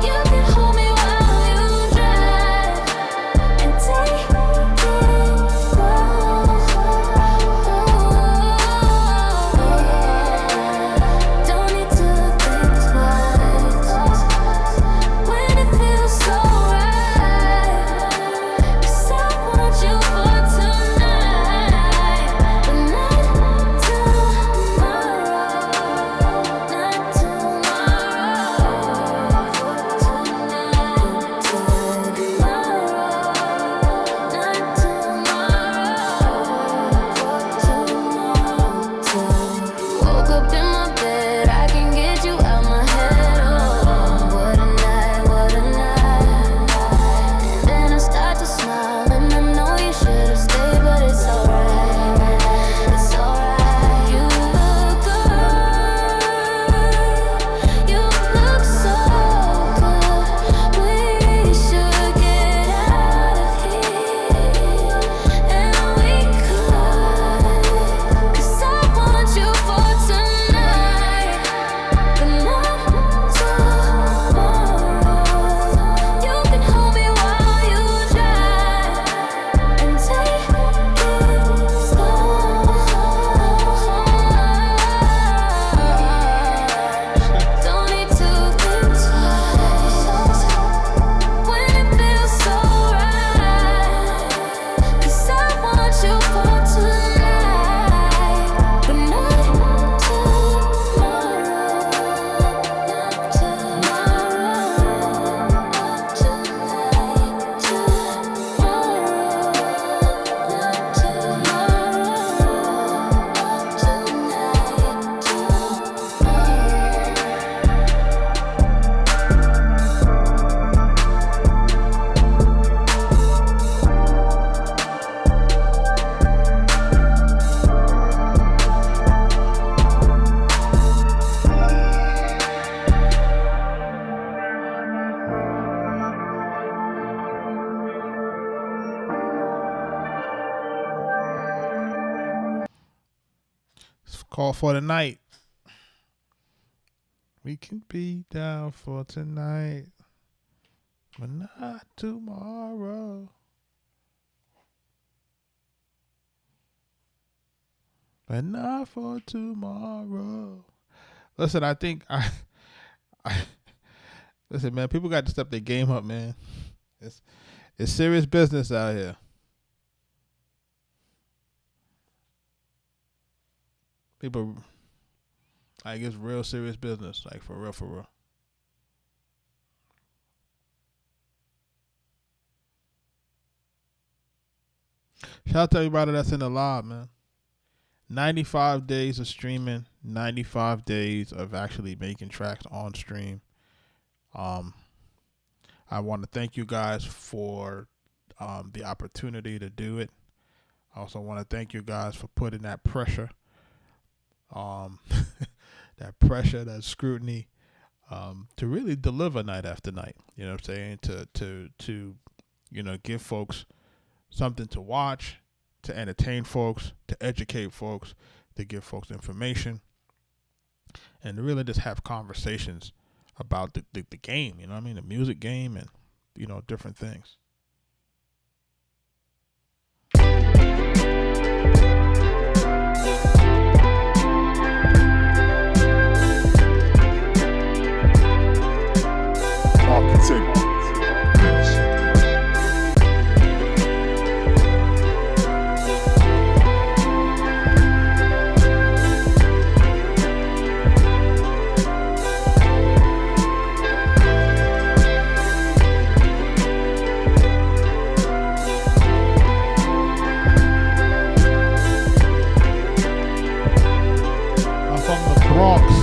You can hold me while you drive and take it slow. Don't need to think twice when it feels so right. 'Cause I want you for tonight, but not tomorrow. Not woke up in my bed, I can get you out my head. Oh, what a night, what a night. And then I start to smile, and I know you should have stayed, but it's alright. It's alright. You look good, you look so good. We should get out of here, and we could. 'Cause I want you for tonight, but not tomorrow. You can hold me while you drive and take it slow. Don't need to think twice when it feels so right. 'Cause I want you for tonight, but not tomorrow. Not It's called For the Night. We can be down for tonight, but not tomorrow. But not for tomorrow. Listen, I think I listen, man. People got to step their game up, man. It's serious business out here. People, like, it's real serious business, like, for real, for real. Shout out to everybody that's in the live, man. 95 days of streaming, 95 days of actually making tracks on stream. I want to thank you guys for the opportunity to do it. I also want to thank you guys for putting that pressure, that pressure, that scrutiny, to really deliver night after night. You know what I'm saying? To give folks something to watch, to entertain folks, to educate folks, to give folks information, and to really just have conversations about the game, you know what I mean? The music game and, different things. Arkatech Beatz. I'm from the Bronx.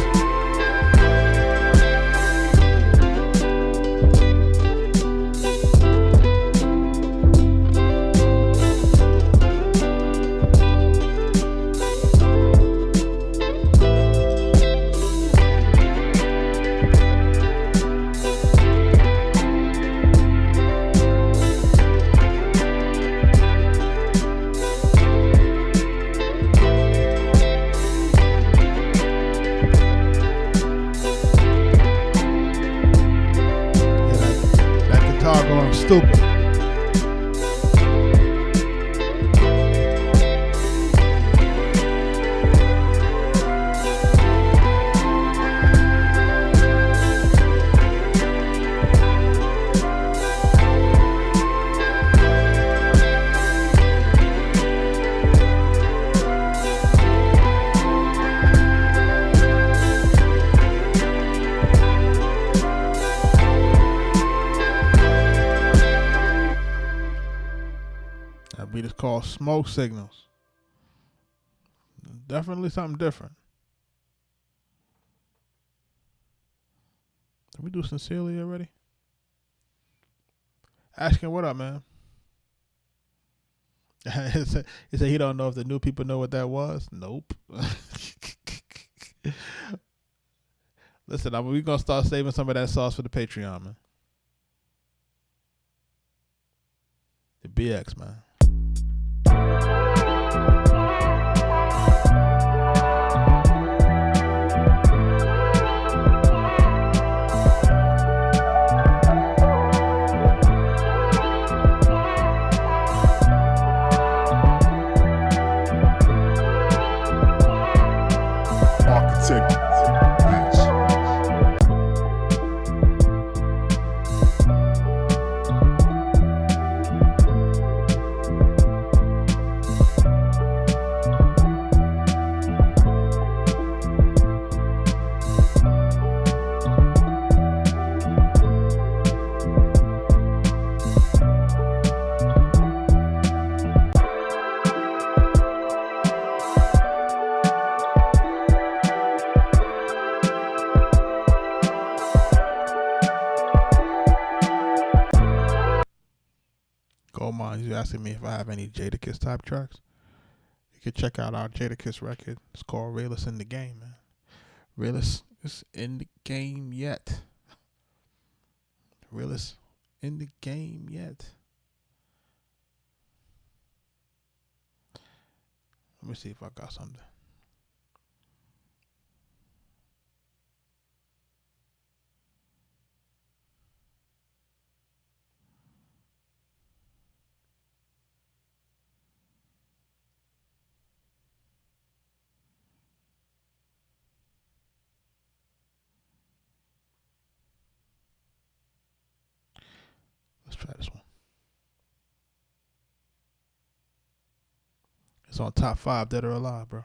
That guitar going stupid. That beat is called Smoke Signals. Definitely something different. Did we do Sincerely already? Asking what up, man? He said he don't know if the new people know what that was. Nope. Listen, we're going to start saving some of that sauce for the Patreon, man. The BX, man. Arkatech Beatz. Goldmine, he's asking me if I have any Jadakiss type tracks. You can check out our Jadakiss record. It's called Realist in the Game, man. Realist is in the game yet. Realist in the game yet. Let me see if I got something. Let's try this one. It's on top 5 Dead or Alive, bro.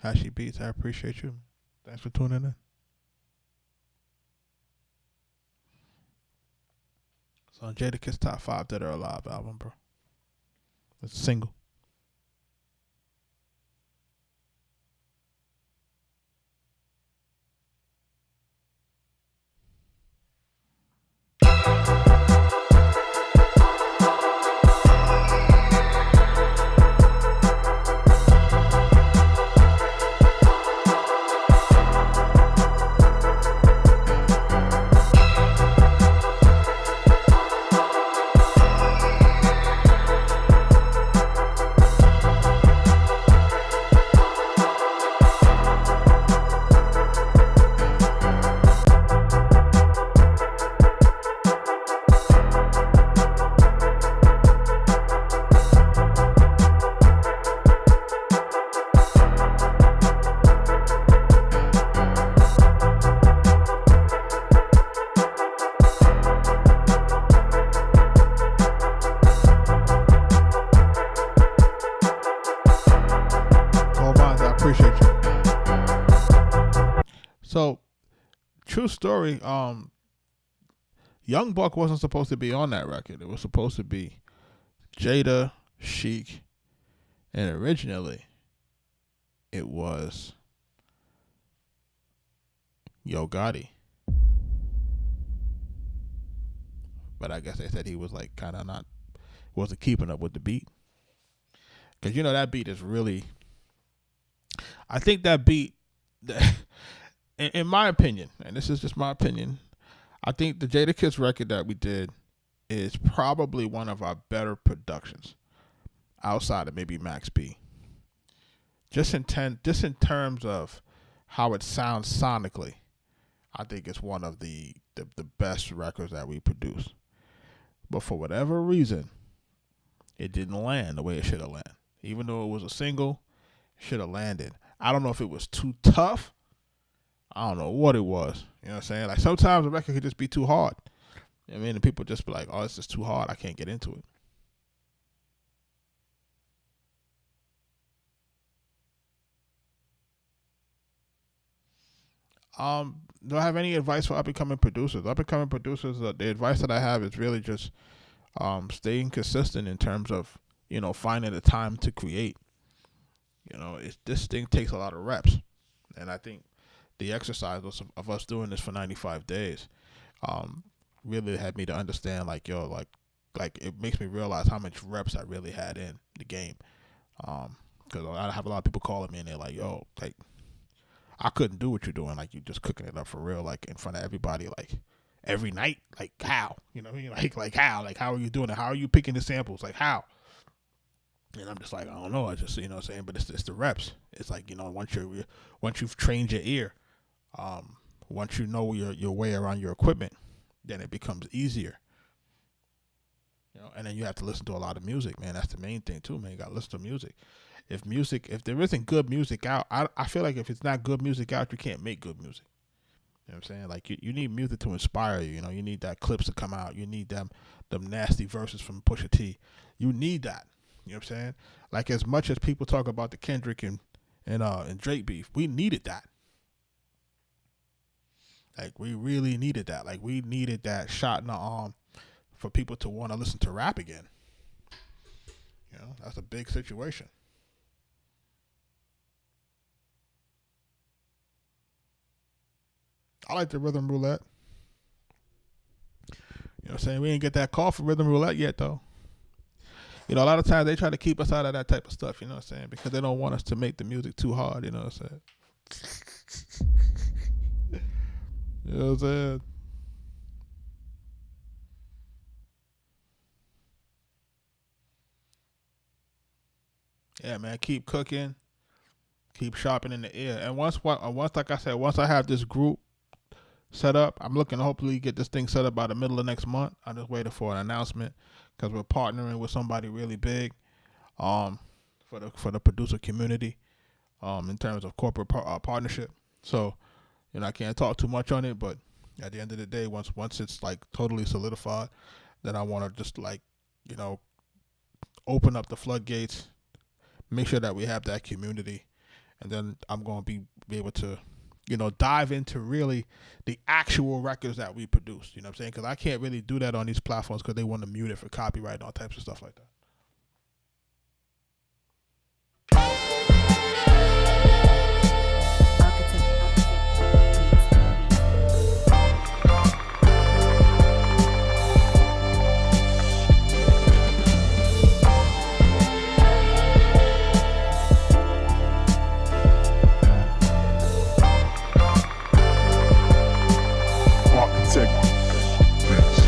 Hashi Beats, I appreciate you. Thanks for tuning in. It's on Jadakiss Top 5 Dead or Alive album, bro. It's a single. So, true story. Young Buck wasn't supposed to be on that record. It was supposed to be Jada, Chic, and originally it was Yo Gotti. But I guess they said he was like kind of not, wasn't keeping up with the beat. Because that beat is really, I think that beat, in my opinion, and this is just my opinion, I think the Jadakiss record that we did is probably one of our better productions outside of maybe Max B. Just in terms of how it sounds sonically, I think it's one of the best records that we produced. But for whatever reason, it didn't land the way it should have landed. Even though it was a single, it should have landed. I don't know if it was too tough. I don't know what it was. You know what I'm saying? Like sometimes a record could just be too hard. I mean, and people just be like, oh, it's just too hard. I can't get into it. Do I have any advice for up-and-coming producers? Up-and-coming producers, the advice that I have is really just staying consistent in terms of, finding the time to create. This thing takes a lot of reps. And I think the exercise of us doing this for 95 days really had me to understand, like it makes me realize how much reps I really had in the game. Because I have a lot of people calling me and they're like, yo, like, I couldn't do what you're doing. Like, you're just cooking it up for real, like, in front of everybody, like, every night. Like, how? You know what I mean? Like how? Like, how are you doing it? How are you picking the samples? Like, how? And I'm just like, I don't know. I just, what I'm saying? But it's the reps. It's like, once you've trained your ear, once you know your way around your equipment, then it becomes easier. And then you have to listen to a lot of music, man. That's the main thing, too, man. You got to listen to music. If there isn't good music out, I feel like if it's not good music out, you can't make good music. You know what I'm saying? Like, you need music to inspire you. You need that clips to come out. You need them nasty verses from Pusha T. You need that. You know what I'm saying? Like, as much as people talk about the Kendrick and Drake beef, we needed that. Like, we really needed that. Like, we needed that shot in the arm for people to want to listen to rap again. That's a big situation. I like the Rhythm Roulette. You know what I'm saying? We ain't get that call for Rhythm Roulette yet, though. A lot of times they try to keep us out of that type of stuff, you know what I'm saying? Because they don't want us to make the music too hard, you know what I'm saying? You know what I'm saying? Yeah, man, keep cooking. Keep sharpening the ear. And once, like I said, once I have this group set up, I'm looking to hopefully get this thing set up by the middle of next month. I'm just waiting for an announcement because we're partnering with somebody really big for the producer community in terms of corporate partnership. So, I can't talk too much on it, but at the end of the day, once it's like totally solidified, then I want to just like, open up the floodgates, make sure that we have that community, and then I'm going to be able to, dive into really the actual records that we produce. You know what I'm saying? Because I can't really do that on these platforms because they want to mute it for copyright and all types of stuff like that. Arkatech Beatz.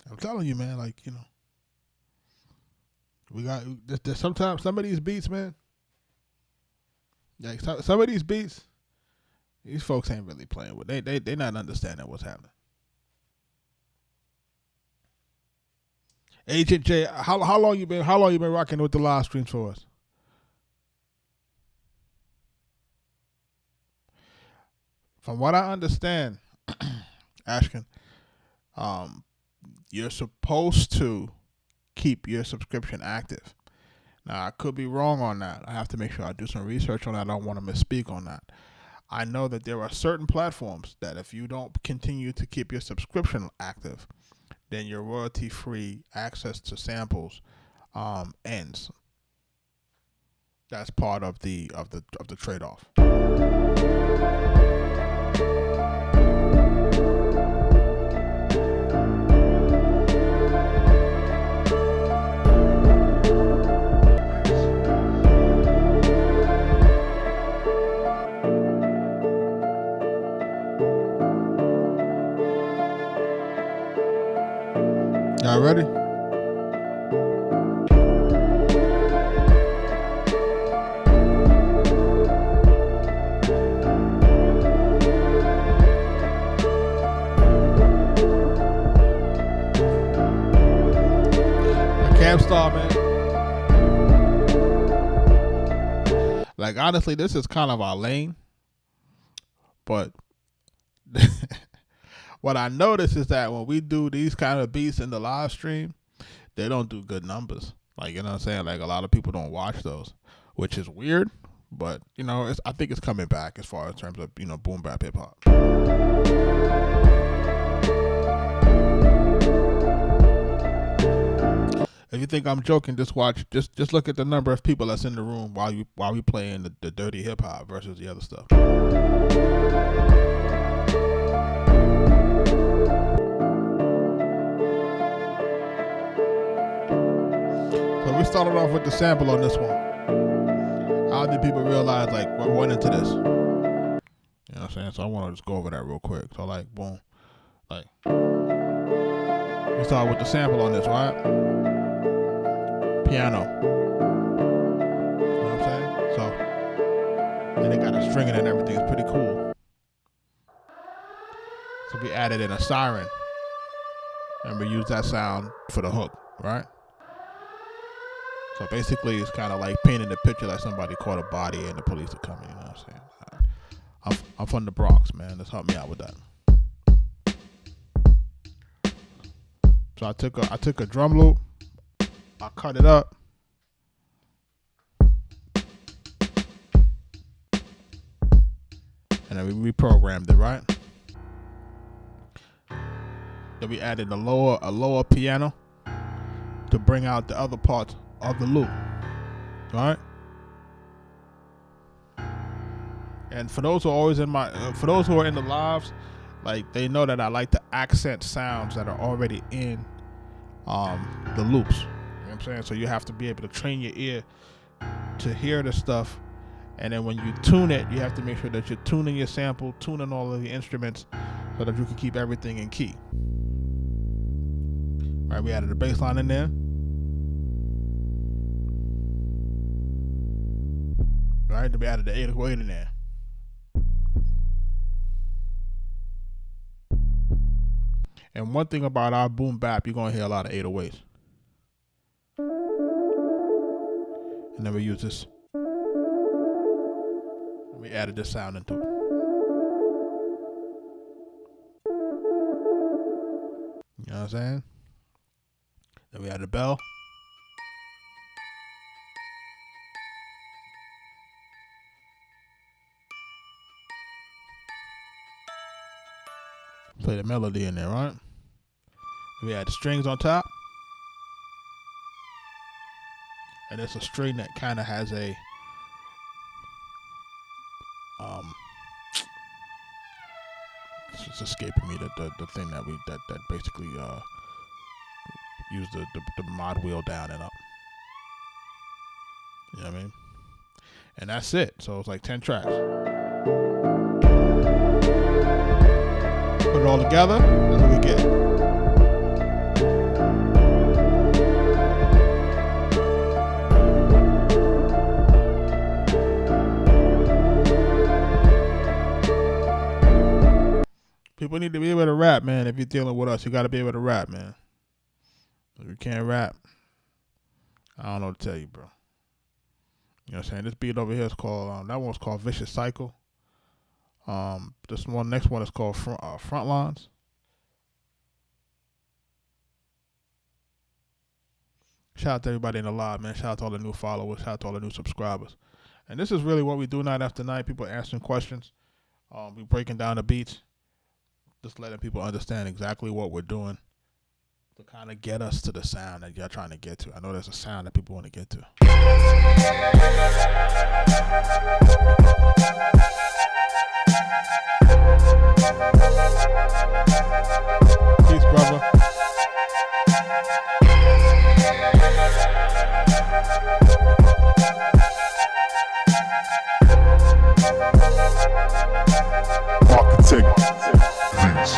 I'm telling you, man, like, we got there's sometimes some of these beats, man. Like some of these beats, these folks ain't really playing with. They not understanding what's happening. Agent J, how long you been rocking with the live streams for us? From what I understand, Ashkin, you're supposed to keep your subscription active. Now, I could be wrong on that. I have to make sure I do some research on that. I don't want to misspeak on that. I know that there are certain platforms that if you don't continue to keep your subscription active, then your royalty-free access to samples ends. That's part of the trade-off. Y'all ready? Camstar, man. Like, honestly, this is kind of our lane, but what I notice is that when we do these kind of beats in the live stream, they don't do good numbers. Like, you know what I'm saying? Like, a lot of people don't watch those, which is weird, but, I think it's coming back as far as terms of, boom bap hip hop. If you think I'm joking, just look at the number of people that's in the room while we playing the dirty hip hop versus the other stuff. So we started off with the sample on this one. How did people realize, like, what went into this? You know what I'm saying? So I want to just go over that real quick. So, like, boom. Like, we start with the sample on this, right? Piano. You know what I'm saying? So, and they got a string in it and everything. It's pretty cool. So we added in a siren. And we used that sound for the hook, right? So basically, it's kind of like painting the picture like somebody caught a body and the police are coming. You know what I'm saying? I'm from the Bronx, man. Let's help me out with that. So I took a drum loop. I cut it up. And then we reprogrammed it, right? Then we added a lower piano to bring out the other parts of the loop, right? And for those who are always for those who are in the lives, like, they know that I like to accent sounds that are already in the loops. You know what I'm saying? So you have to be able to train your ear to hear the stuff, and then when you tune it, you have to make sure that you're tuning your sample, tuning all of the instruments, so that you can keep everything in key. Right, we added the bass line in there. Right, then we added the 808 in there. And one thing about our boom bap, you're gonna hear a lot of 808s. And then we use this. And we added this sound into it. You know what I'm saying? Then we added the bell. Play the melody in there, right? We add the strings on top. And it's a string that kind of has a it's just escaping me the thing that that basically use the mod wheel down and up. You know what I mean? And that's it. So it's like 10 tracks. Put it all together, that's what we get. People need to be able to rap, man. If you're dealing with us, you got to be able to rap, man. If you can't rap, I don't know what to tell you, bro. You know what I'm saying? This beat over here is called, that one's called Vicious Cycle. This one, next one is called Front Lines. Shout out to everybody in the live, man. Shout out to all the new followers. Shout out to all the new subscribers. And this is really what we do night after night. People answering questions. We breaking down the beats. Just letting people understand exactly what we're doing to kind of get us to the sound that y'all trying to get to. I know there's a sound that people want to get to. Peace, brother. Arkatech Beatz.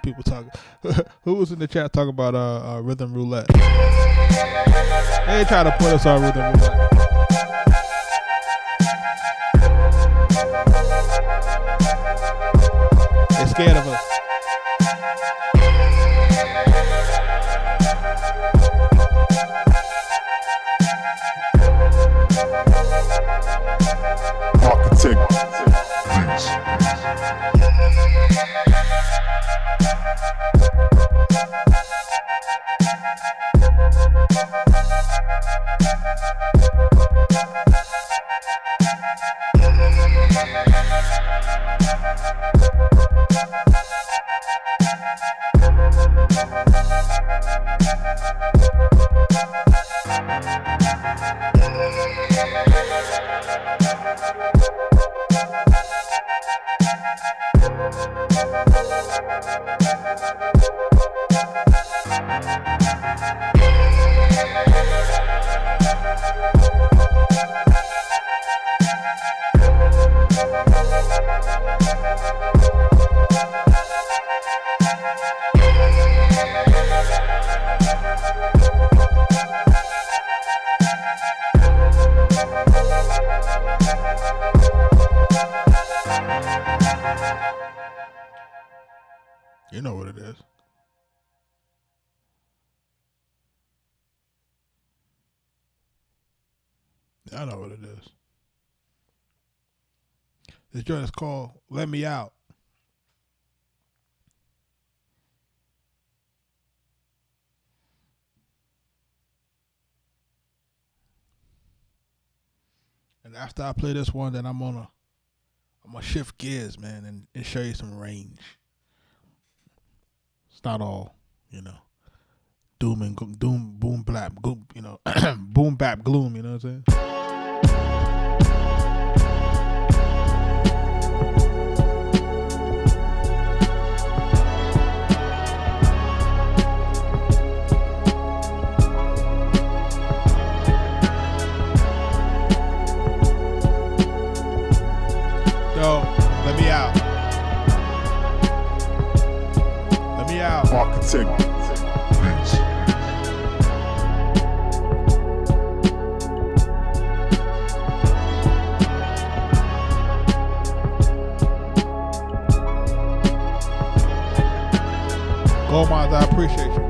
People talk. Who was in the chat talking about rhythm roulette? They try to put us on rhythm roulette. They're scared of us. Arkatech Beatz. You know what it is. I know what it is. This joint is called Let Me Out. And after I play this one, then I'm gonna shift gears, man, and show you some range. It's not all, doom and doom, boom bap, gloom, you know, boom bap gloom. You know what I'm saying? Yo, let me out. Let me out. Arkatech Beatz. Goldmines, I appreciate you.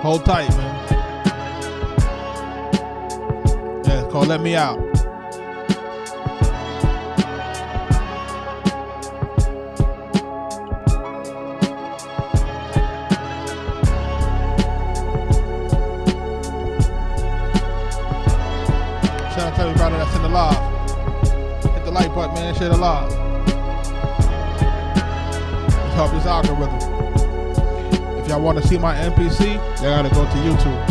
Hold tight, man. Yeah, it's called Let Me Out. Shout out to everybody that's in the live. Hit the like button, man. Share the live. Let's help this algorithm. If y'all want to see my NPC, y'all gotta go to YouTube.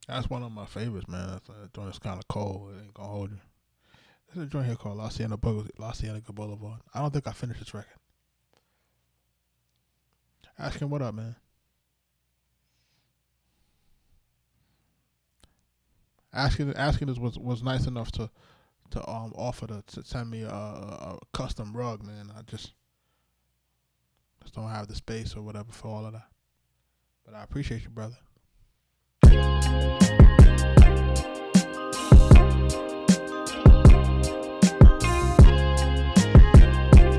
That's one of my favorites, man. That joint is kind of cold. It ain't gonna hold you. There's a joint here called La Cienega Boulevard. I don't think I finished this record. Ask him what up, man. Asking this was nice enough to offer to send me a custom rug, man. I just don't have the space or whatever for all of that. But I appreciate you, brother. I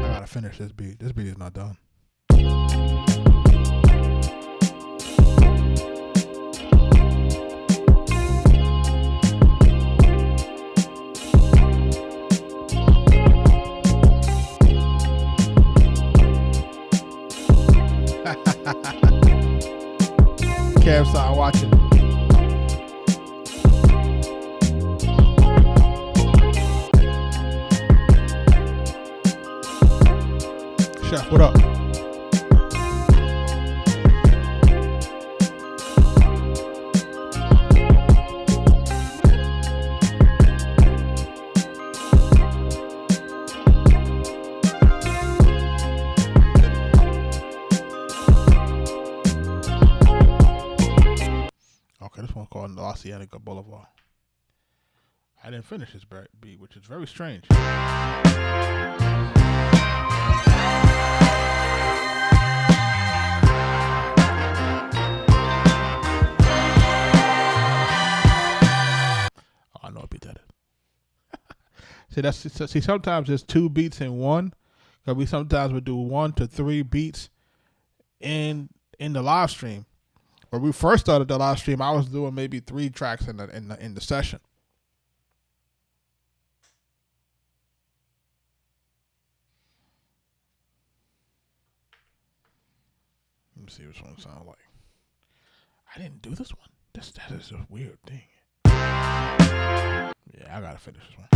gotta finish this beat. This beat is not done. Campsite watching. Chef, what up? Okay, this one called La Cienega Boulevard. I didn't finish this beat, which is very strange. I know what beat that is. See, sometimes there's two beats in one. Cause we sometimes would do 1 to 3 beats in the live stream. When we first started the live stream, I was doing maybe 3 tracks in the session. Let me see which one sounds like. I didn't do this one. That is a weird thing. Yeah, I gotta finish this one.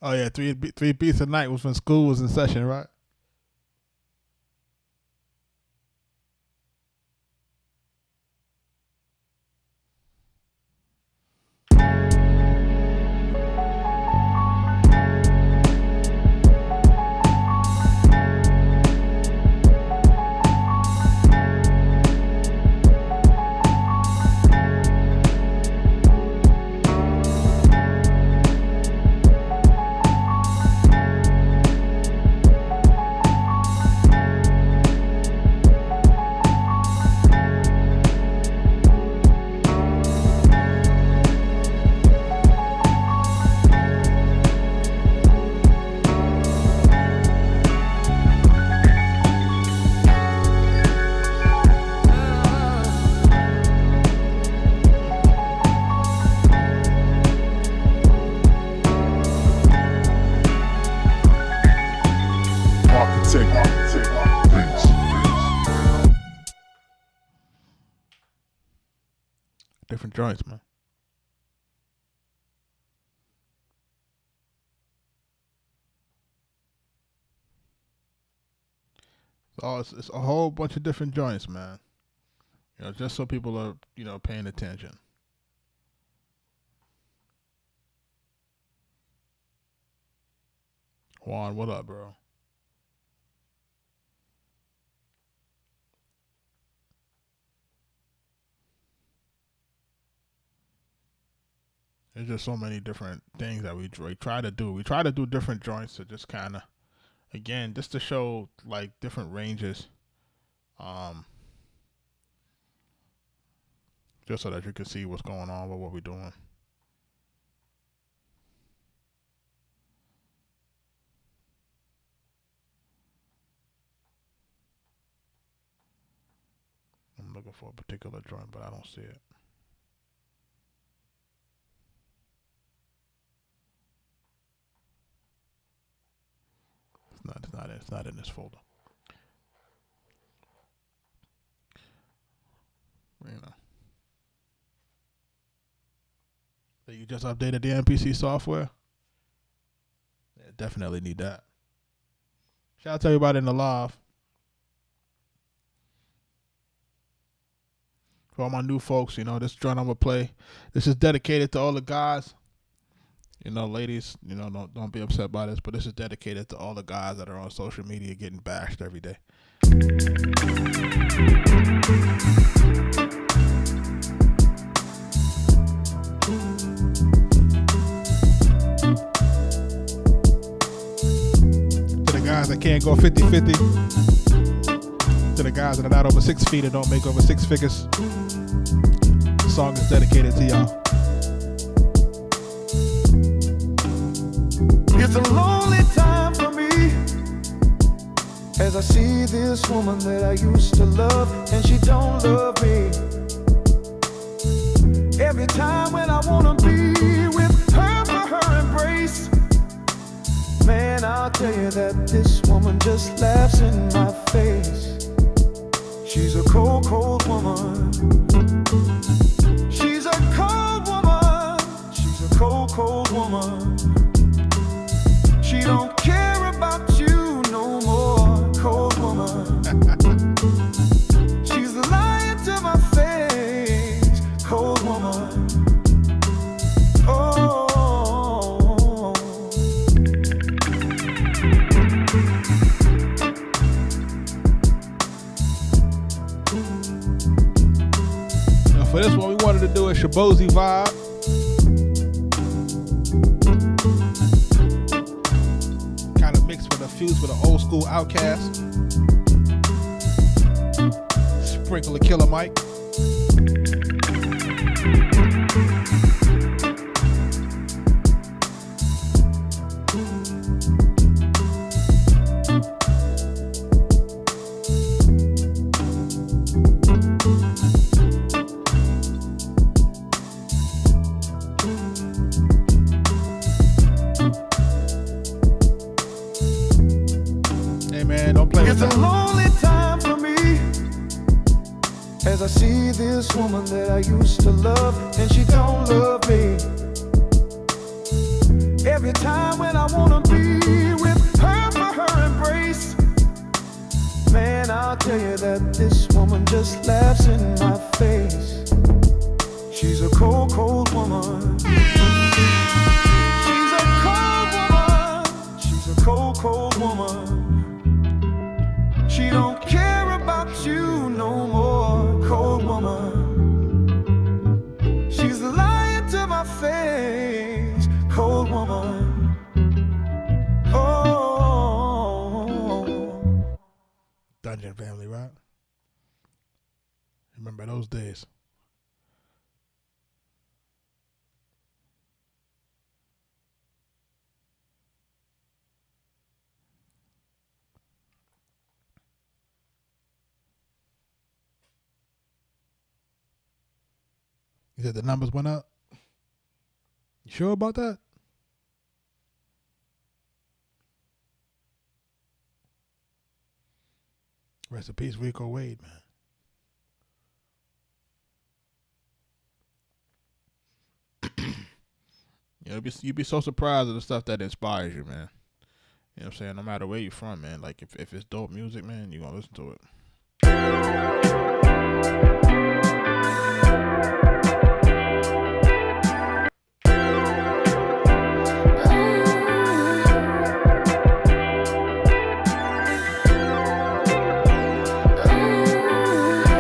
Oh yeah, three beats a night was when school was in session, right? Arkatech Beatz. Different joints, man. So it's a whole bunch of different joints, man. You know, just so people are, you know, paying attention. Juan, what up, bro? There's just so many different things that we try to do. We try to do different joints to just kind of, again, just to show like different ranges, just so that you can see what's going on with what we're doing. I'm looking for a particular joint, but I don't see it. It's not in this folder. You know. So you just updated the MPC software? Yeah, definitely need that. Shout out to everybody in the live. For all my new folks, you know, this joint I'm gonna play. This is dedicated to all the guys. You know, ladies, you know, don't be upset by this, but this is dedicated to all the guys that are on social media getting bashed every day. To the guys that can't go 50-50. To the guys that are not over 6 feet and don't make over 6 figures. The song is dedicated to y'all. It's a lonely time for me as I see this woman that I used to love and she don't love me. Every time when I wanna be with her for her embrace, man, I'll tell you that this woman just laughs in my face. She's a cold, cold woman. She's a cold woman. She's a cold, cold woman. She don't care about you no more, cold woman. She's lying to my face, cold woman. Oh. Now for this one, we wanted to do a Shabozy vibe. Fused with an old school Outcast. Sprinkle a Killer Mike. It's a lonely time for me as I see this woman that I used to love and she don't love me. Every time when I want I'll tell you that this woman just laughs in my face. She's a cold, cold woman. She's a cold woman. She's a cold, cold woman. She don't care about you no more, cold woman. She's lying to my face, cold woman. Oh. Dungeon Family, right? Remember those days. You said the numbers went up? You sure about that? Rest in peace, Rico Wade, man. You'd be so surprised at the stuff that inspires you, man. You know what I'm saying? No matter where you're from, man. Like, if it's dope music, man, you're going to listen to it.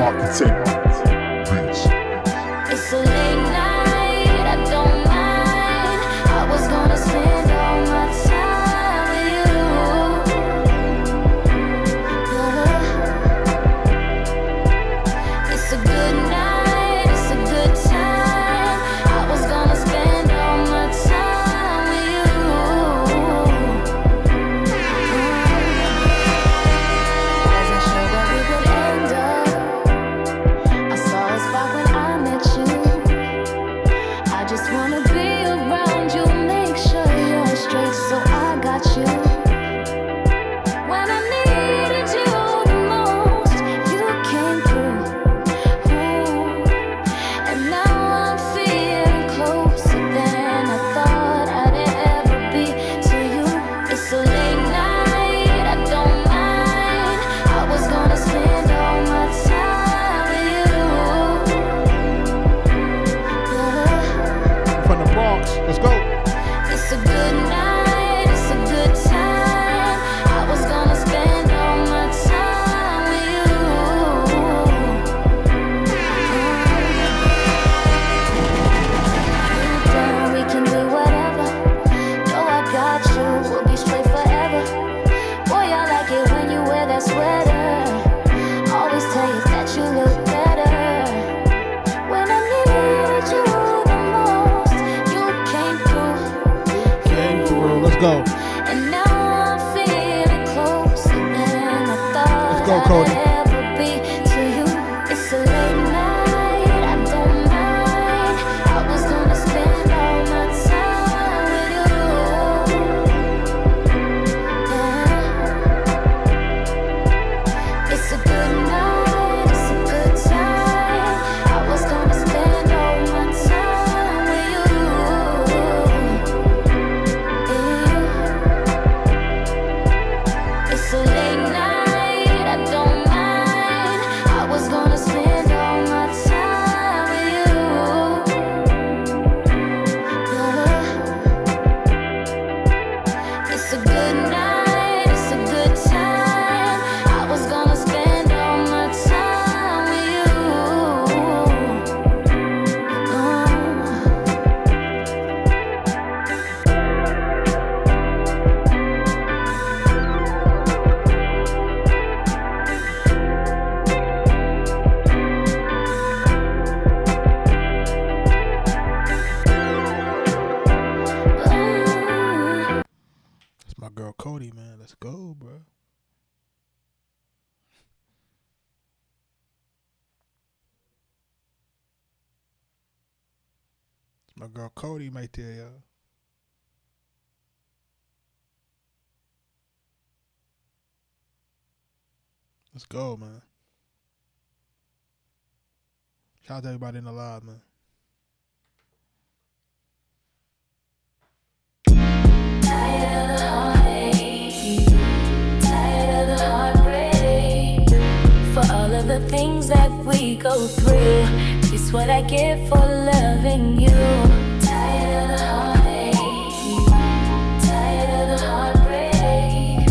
Arkatech Beatz. It's a late night, I don't mind. I was gonna spend all my time with you. It's a good night, it's a good time. I was gonna spend all my time with you. Wasn't sure that we could end up. I saw a spot when I met you. I just wanna be around you, make sure you're straight, so I got you. When I needed you the most, you came through. And now I'm feeling closer than I thought I'd ever be to you. It's a late night, I don't mind. I was gonna spend all my time with you. From the Bronx, let's go. It's a good night, it's a good time. I was gonna spend all my time with you. You down, we can do whatever. Know I got you, we'll be straight forever. Boy, I like it when you wear that sweater. Always tell you that you look better. When I needed you the most, you came through. Came through, let's go. And now I'm feeling closer than I thought Let's go, Cody. I'd ever be to you. It's a late night, I don't mind. I was gonna spend all my time with you. Yeah. It's a good night, it's a good time. I was gonna spend all my time with you. It's a late night, I don't mind. I was gonna spend all my time with you. It's a good night, it's a good time. I was gonna spend all my time with you. That's my girl Cody, man. Let's go, bro. It's my girl Cody right there, y'all. Let's go, man. Shout out to everybody in the live, man. Tired of the heartache, tired of the heartbreak. we go through. It's what I get for loving you. Tired of the heartache, tired of the heartbreak.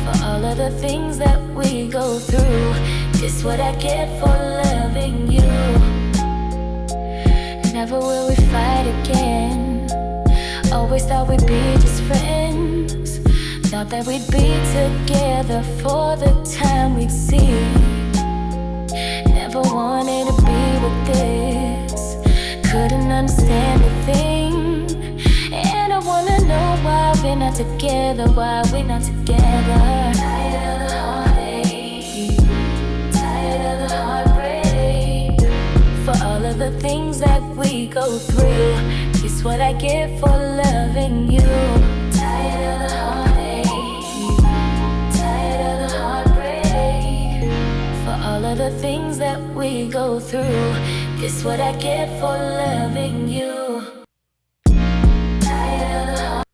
For all of the things that we go through. It's what I get for loving you. Never will we fight again. Always thought we'd be just friends. Thought that we'd be together for the time we'd see. Never wanted to be with this. Couldn't understand a thing. And I wanna know why we're not together. Why we're not together. Tired of the heartache, tired of the heartbreak. For all of the things that we go through. It's what I get for loving you. Tired of the heartache, tired of the heartbreak. For all of the things that we go through. It's what I get for loving you. Tired of the heartache.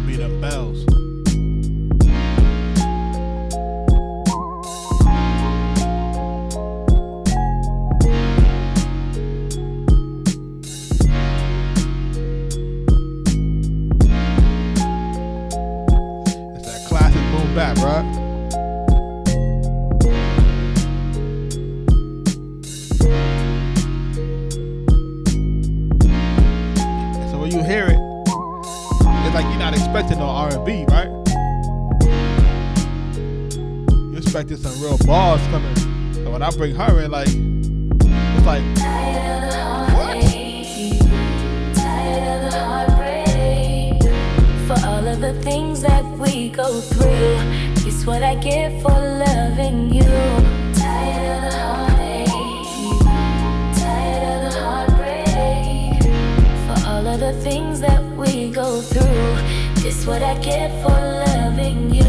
Be them bells. It's that classic boom bap, right? And so when you hear it, it's like you're not expecting no R&B, right? You expecting some real bars coming. So when I bring her in, like, it's like, what? Tired of the heartbreak. For all of the things that we go through. It's what I get for loving you. Tired of the heartache, tired of the heartbreak. For all of the things that we go through. It's what I get for loving you.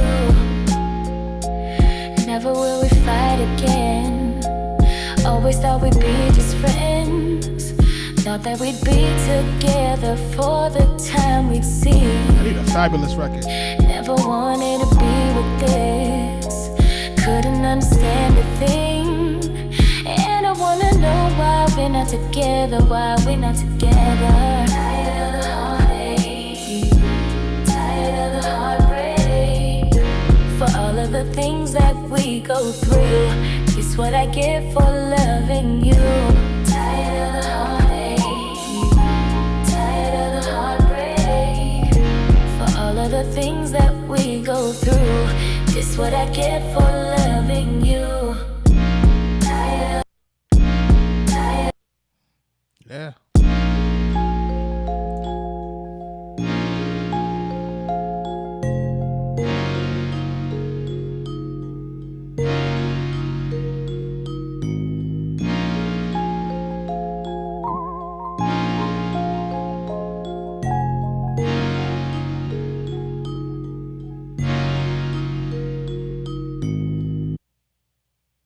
Never will we fight again. Always thought we'd be just friends. Thought that we'd be together for the time we'd see. I need a fabulous record. Never wanted to be with this. Couldn't understand a thing. And I wanna know why we're not together. Why we're not together. Tired of the heartache, tired of the heartbreak. For all of the things that we go through. It's what I get for loving you. Tired of the heartache, tired of the heartbreak. For all of the things that we go through. It's what I get for loving you. Tired, tired. Yeah.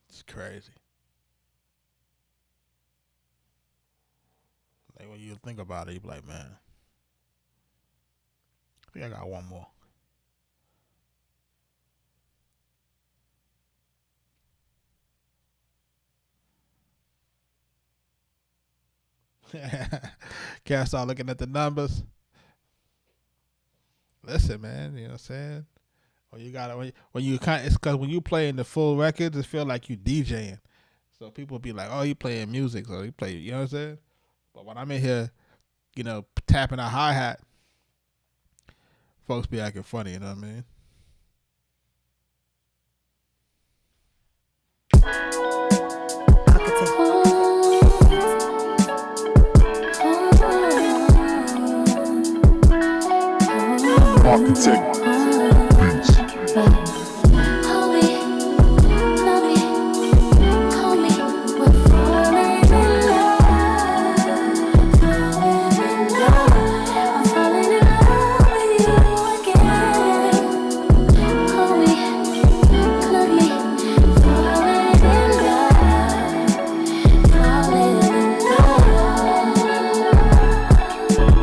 It's crazy. Like when you think about it, you be like, man, I think I got one more. Can't start looking at the numbers. Listen, man, you know what I'm saying? Or you gotta when you kind, it's because when you playing the full records, it feel like you DJing. So people be like, "Oh, you playing music?" So you play, you know what I'm saying? But when I'm in here, you know, tapping a hi hat, folks be acting funny. You know what I mean? Arkatech Beatz. Hold me, love me, call me. We're falling in love, falling in love. I'm falling in love with you again. Call me, love me, falling in love, falling in love.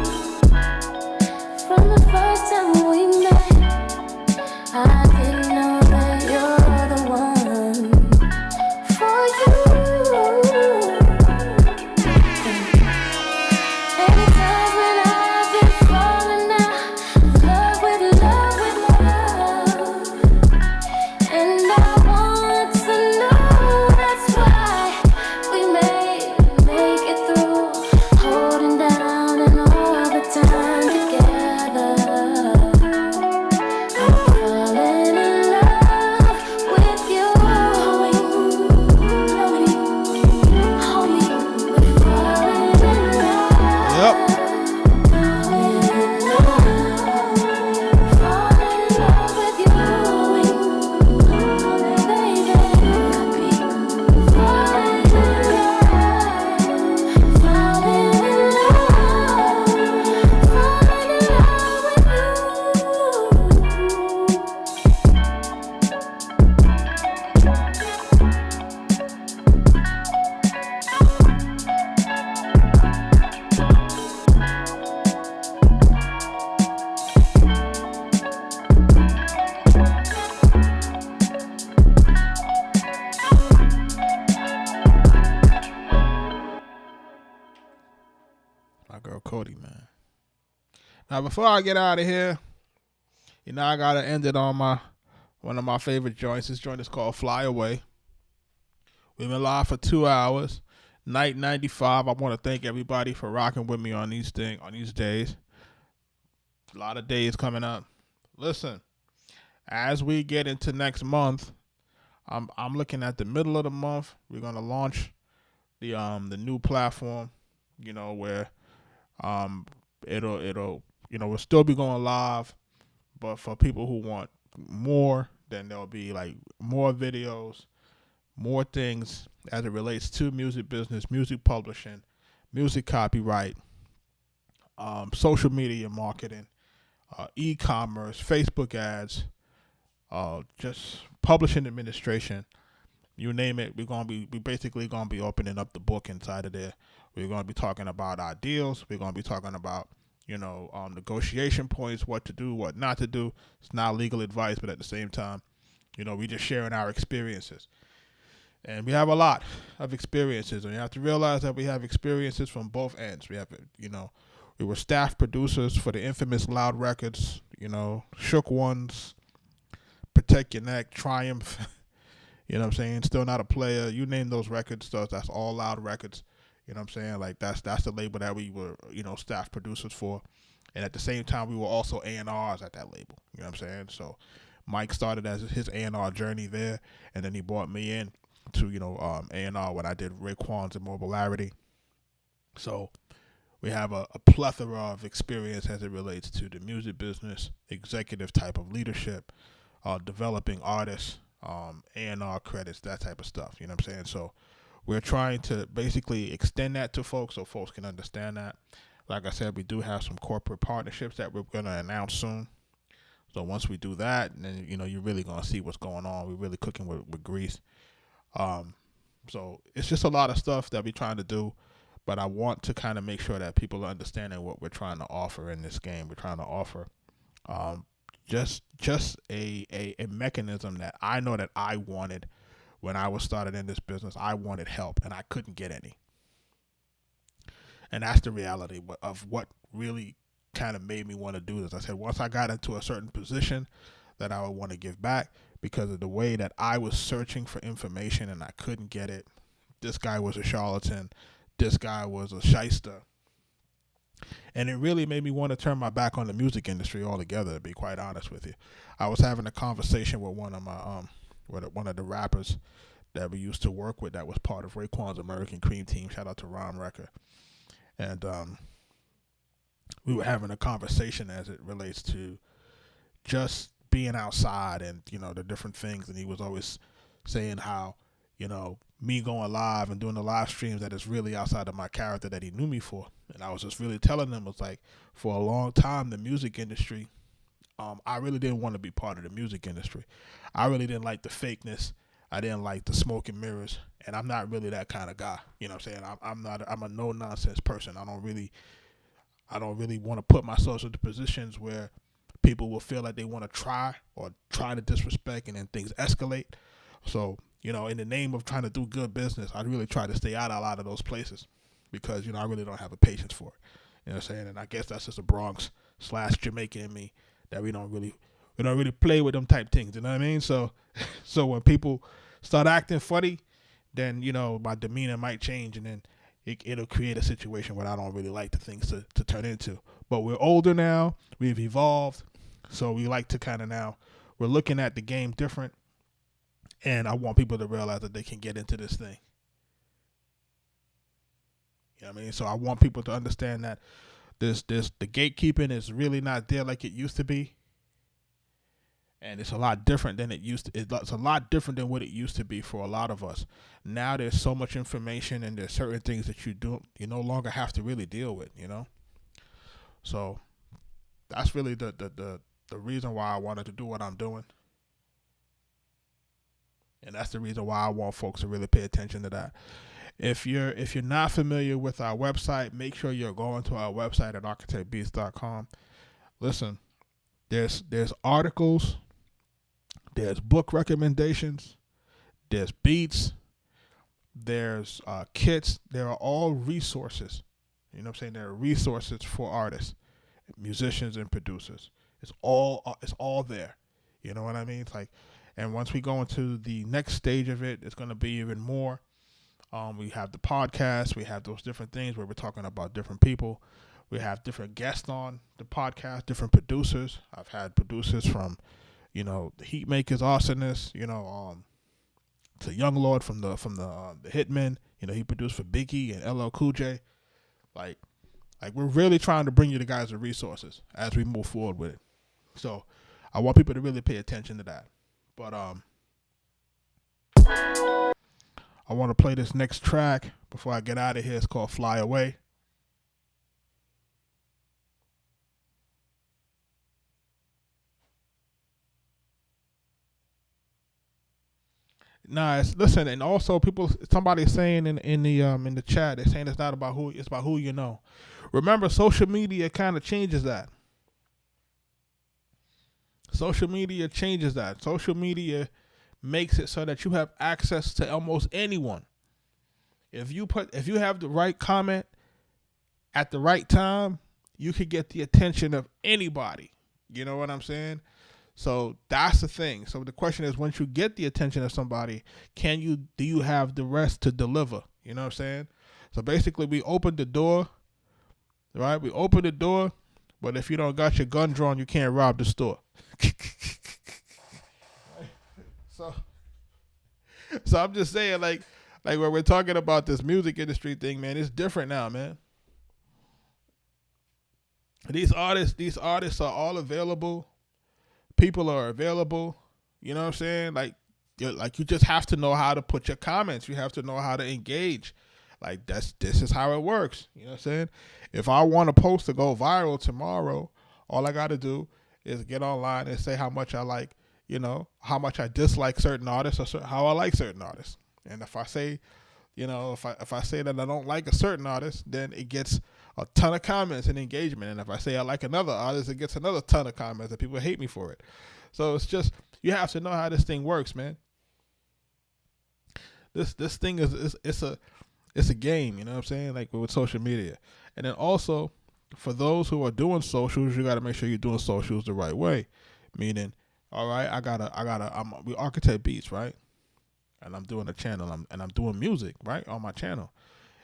Now, before I get out of here, I gotta end it on one of my favorite joints. This joint is called "Fly Away." We've been live for 2 hours. Night 95. I want to thank everybody for rocking with me on these days. A lot of days coming up. Listen, as we get into next month, I'm looking at the middle of the month. We're gonna launch the new platform. Where it'll we'll still be going live, but for people who want more, then there'll be like more videos, more things as it relates to music business, music publishing, music copyright, social media marketing, e-commerce, Facebook ads, just publishing administration, you name it. We basically gonna be opening up the book inside of there. We're gonna be talking about our deals. We're gonna be talking about negotiation points, what to do, what not to do. It's not legal advice, but at the same time, we just sharing our experiences. And we have a lot of experiences, and you have to realize that we have experiences from both ends. We have, we were staff producers for the infamous Loud Records, Shook Ones, Protect Your Neck, Triumph, you know what I'm saying? Still Not a Player. You name those records, that's all Loud Records. You know what I'm saying? Like that's the label that we were, staff producers for. And at the same time, we were also A&Rs at that label. You know what I'm saying? So Mike started as his A&R journey there, and then he brought me in to, A&R when I did Raekwon's Immobilarity. So we have a plethora of experience as it relates to the music business, executive type of leadership, developing artists, A&R credits, that type of stuff. You know what I'm saying? So we're trying to basically extend that to folks so folks can understand that. Like I said, we do have some corporate partnerships that we're going to announce soon. So once we do that, then, you're really going to see what's going on. We're really cooking with grease. So it's just a lot of stuff that we're trying to do, but I want to kind of make sure that people are understanding what we're trying to offer in this game. We're trying to offer just a mechanism that I know that I wanted when I was started in this business. I wanted help, and I couldn't get any. And that's the reality of what really kind of made me want to do this. I said once I got into a certain position that I would want to give back, because of the way that I was searching for information and I couldn't get it. This guy was a charlatan. This guy was a shyster. And it really made me want to turn my back on the music industry altogether, to be quite honest with you. I was having a conversation with one of my one of the rappers that we used to work with that was part of Raekwon's American Cream Team. Shout out to Ron Recker. And we were having a conversation as it relates to just being outside and, the different things. And he was always saying how, me going live and doing the live streams, that is really outside of my character that he knew me for. And I was just really telling him, it's like, for a long time, the music industry, I really didn't want to be part of the music industry. I really didn't like the fakeness. I didn't like the smoke and mirrors. And I'm not really that kind of guy. You know what I'm saying? I'm a no nonsense person. I don't really want to put myself into positions where people will feel like they want to try to disrespect, and then things escalate. So, in the name of trying to do good business, I really try to stay out of a lot of those places because, I really don't have the patience for it. You know what I'm saying? And I guess that's just a Bronx/Jamaican in me, that we don't really play with them type things. You know what I mean? So when people start acting funny, then, my demeanor might change, and then it'll create a situation where I don't really like the things to turn into. But we're older now. We've evolved. So we like to kind of now, we're looking at the game different. And I want people to realize that they can get into this thing. You know what I mean? So I want people to understand that the gatekeeping is really not there like it used to be. And it's a lot different than it used to. It's a lot different than what it used to be for a lot of us. Now there's so much information, and there's certain things that you no longer have to really deal with, So that's really the reason why I wanted to do what I'm doing. And that's the reason why I want folks to really pay attention to that. If you're not familiar with our website, make sure you're going to our website at arkatechbeatz.com. Listen, there's articles, there's book recommendations, there's beats, there's kits. There are all resources. You know what I'm saying? There are resources for artists. musicians and producers. It's all there. You know what I mean? It's like, and once we go into the next stage of it, it's going to be even more. We have the podcast. We have those different things where we're talking about different people. We have different guests on the podcast, different producers. I've had producers from, the Heatmakers, Arsonists, to Young Lord from the Hitmen. He produced for Biggie and LL Cool J. Like we're really trying to bring you the guys the resources as we move forward with it. So I want people to really pay attention to that. But I want to play this next track before I get out of here. It's called Fly Away. Nice. Listen, and also somebody's saying in the chat, they're saying it's not about who, it's about who you know. Remember, social media kind of changes that. Social media changes that. Social media makes it so that you have access to almost anyone. If you have the right comment at the right time, you could get the attention of anybody. You know what I'm saying? So that's the thing. So the question is, once you get the attention of somebody, do you have the rest to deliver? You know what I'm saying? So basically, we opened the door, right? We opened the door, but if you don't got your gun drawn, you can't rob the store. So I'm just saying, like when we're talking about this music industry thing, man, it's different now, man. These artists are all available. People are available. You know what I'm saying? Like you just have to know how to put your comments. You have to know how to engage. Like this is how it works. You know what I'm saying? If I want a post to go viral tomorrow, all I got to do is get online and say how much I like, how much I dislike certain artists or how I like certain artists. And if I say, if I say that I don't like a certain artist, then it gets a ton of comments and engagement. And if I say I like another artist, it gets another ton of comments and people hate me for it. So it's just, you have to know how this thing works, man. This thing it's a game, you know what I'm saying? Like with social media. And then also, for those who are doing socials, you got to make sure you're doing socials the right way. Meaning, all right, we Arkatech Beatz, right? And I'm doing a channel, and I'm doing music, right, on my channel.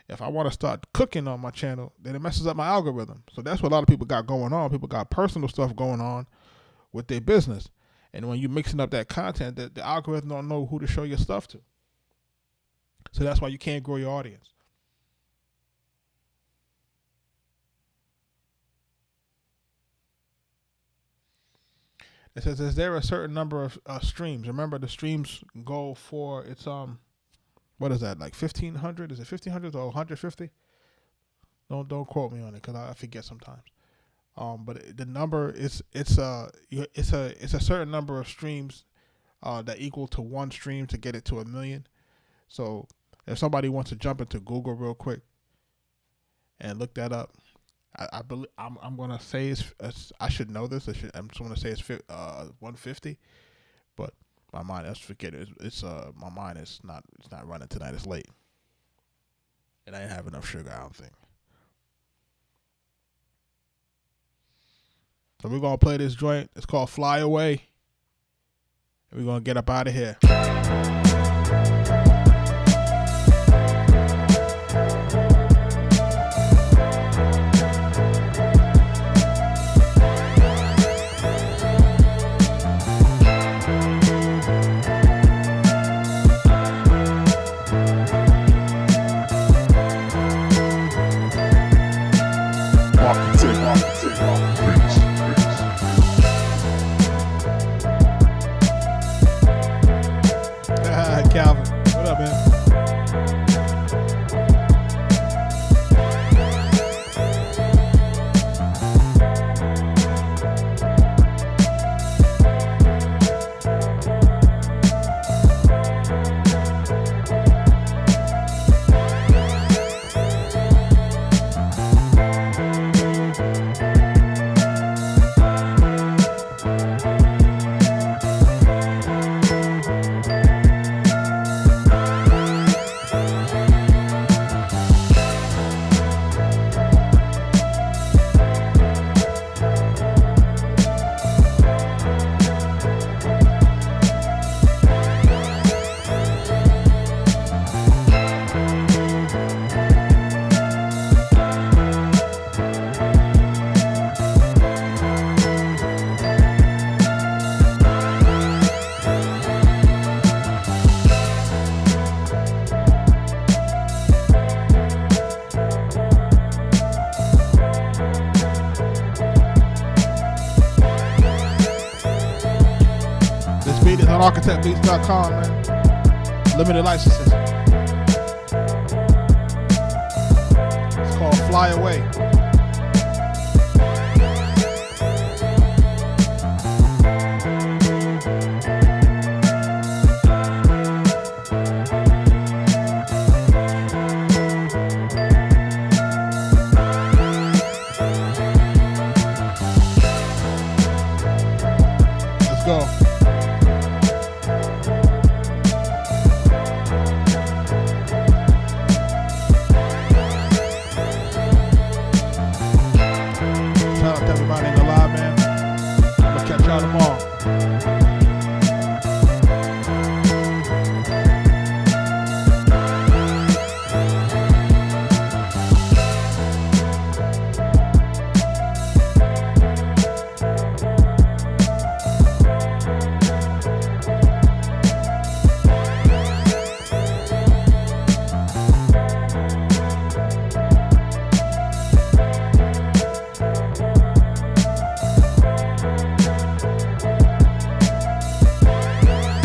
If I want to start cooking on my channel, then it messes up my algorithm. So that's what a lot of people got going on. People got personal stuff going on with their business. And when you're mixing up that content, the algorithm don't know who to show your stuff to. So that's why you can't grow your audience. It says, is there a certain number of streams? Remember, the streams go for, it's, what is that, like 1,500? Is it 1,500 or 150? Don't quote me on it because I forget sometimes. But the number it's a certain number of streams that equal to one stream to get it to 1 million. So if somebody wants to jump into Google real quick and look that up, I believe I'm gonna say I should know this. I'm just gonna say it's 150, but my mind, let's forget it. My mind is not running tonight. It's late, and I didn't have enough sugar, I don't think. So we're gonna play this joint. It's called Fly Away, and we're gonna get up out of here. Calvin, what up, man? beat is on arkatechbeatz.com, man. Limited licenses. It's called Fly Away. Let's go. Shout out to everybody in the live, man. I'm gonna catch y'all tomorrow.